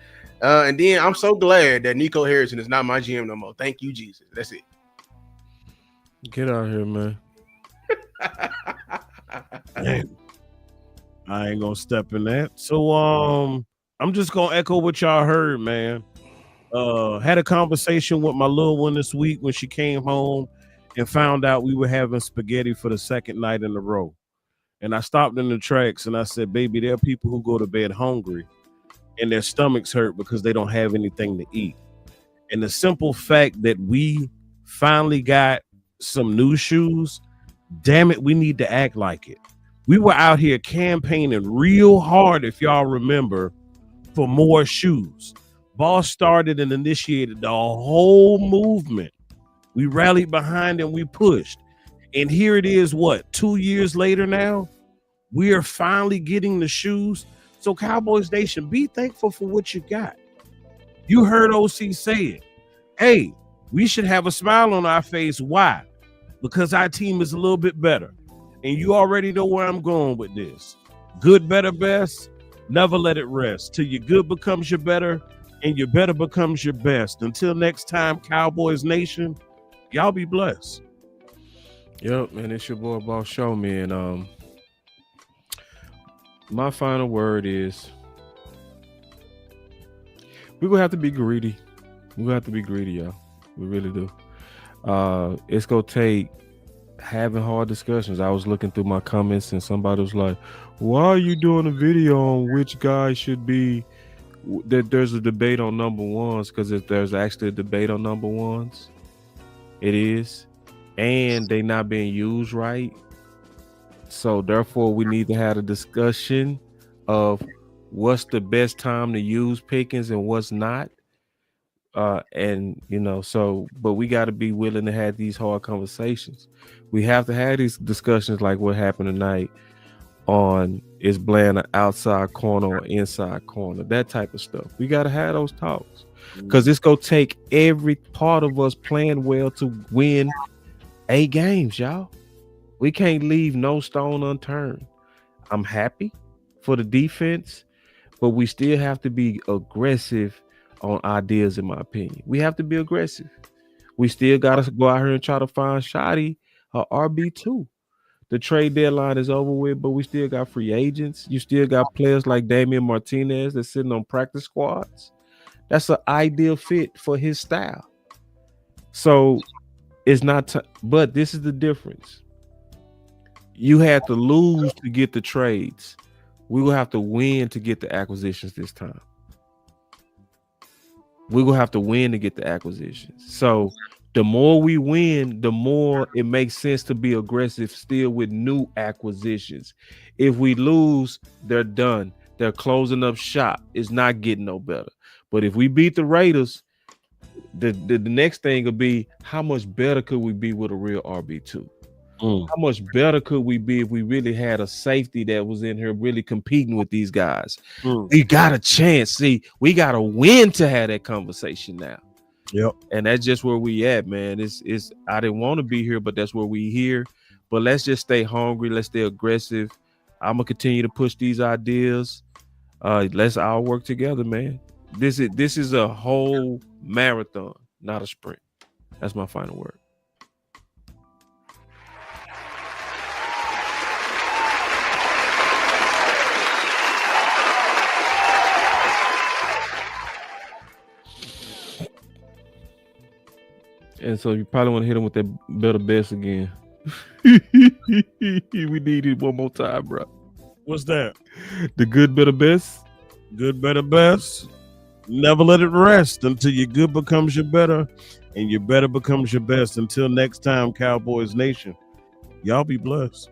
And then I'm so glad that Nico Harrison is not my GM no more. Thank you, Jesus. That's it. Get out here, man. Man, I ain't gonna step in that. So I'm just gonna echo what y'all heard, man. Had a conversation with my little one this week when she came home and found out we were having spaghetti for the second night in a row. And I stopped in the tracks and I said, baby, there are people who go to bed hungry and their stomachs hurt because they don't have anything to eat. And the simple fact that we finally got some new shoes, damn it, we need to act like it. We were out here campaigning real hard, if y'all remember, for more shoes. Boss started and initiated the whole movement. We rallied behind and we pushed. And here it is, 2 years later now? We are finally getting the shoes. So Cowboys Nation, be thankful for what you got. You heard OC say it. Hey, we should have a smile on our face. Why? Because our team is a little bit better. And you already know where I'm going with this. Good, better, best. Never let it rest till your good becomes your better and your better becomes your best. Until next time, Cowboys Nation, y'all be blessed. Yep, man, it's your boy Boss Show, man. My final word is we're gonna have to be greedy. We're gonna have to be greedy, y'all. We really do. It's gonna take having hard discussions. I was looking through my comments and somebody was like, why are you doing a video on which guy should be that there's a debate on number ones? Because if there's actually a debate on number ones, it is, and they not being used right. So therefore we need to have a discussion of what's the best time to use Pickens and what's not. And you know, so but we got to be willing to have these hard conversations. We have to have these discussions like what happened tonight on is Bland an outside corner or inside corner, that type of stuff. We got to have those talks because it's gonna take every part of us playing well to win 8 games, y'all. We can't leave no stone unturned. I'm happy for the defense, but we still have to be aggressive on ideas, in my opinion. We have to be aggressive. We still got to go out here and try to find Shotty or RB2. The trade deadline is over with, but we still got free agents. You still got players like Damian Martinez that's sitting on practice squads. That's an ideal fit for his style. So it's not, but this is the difference. You had to lose to get the trades. We will have to win to get the acquisitions this time. We're going to have to win to get the acquisitions. So the more we win, the more it makes sense to be aggressive still with new acquisitions. If we lose, they're done. They're closing up shop. It's not getting no better. But if we beat the Raiders, the next thing will be how much better could we be with a real RB2? How much better could we be if we really had a safety that was in here really competing with these guys? We got a chance. See, we got to win to have that conversation now. Yep. And that's just where we at, man. It's I didn't want to be here, but that's where we here. But let's just stay hungry. Let's stay aggressive. I'm gonna continue to push these ideas. Let's all work together, man. This is a whole marathon, not a sprint. That's my final word. And so you probably want to hit him with that better best again. We need it one more time, bro. What's that? The good, better, best? Good, better, best. Never let it rest until your good becomes your better and your better becomes your best. Until next time, Cowboys Nation. Y'all be blessed.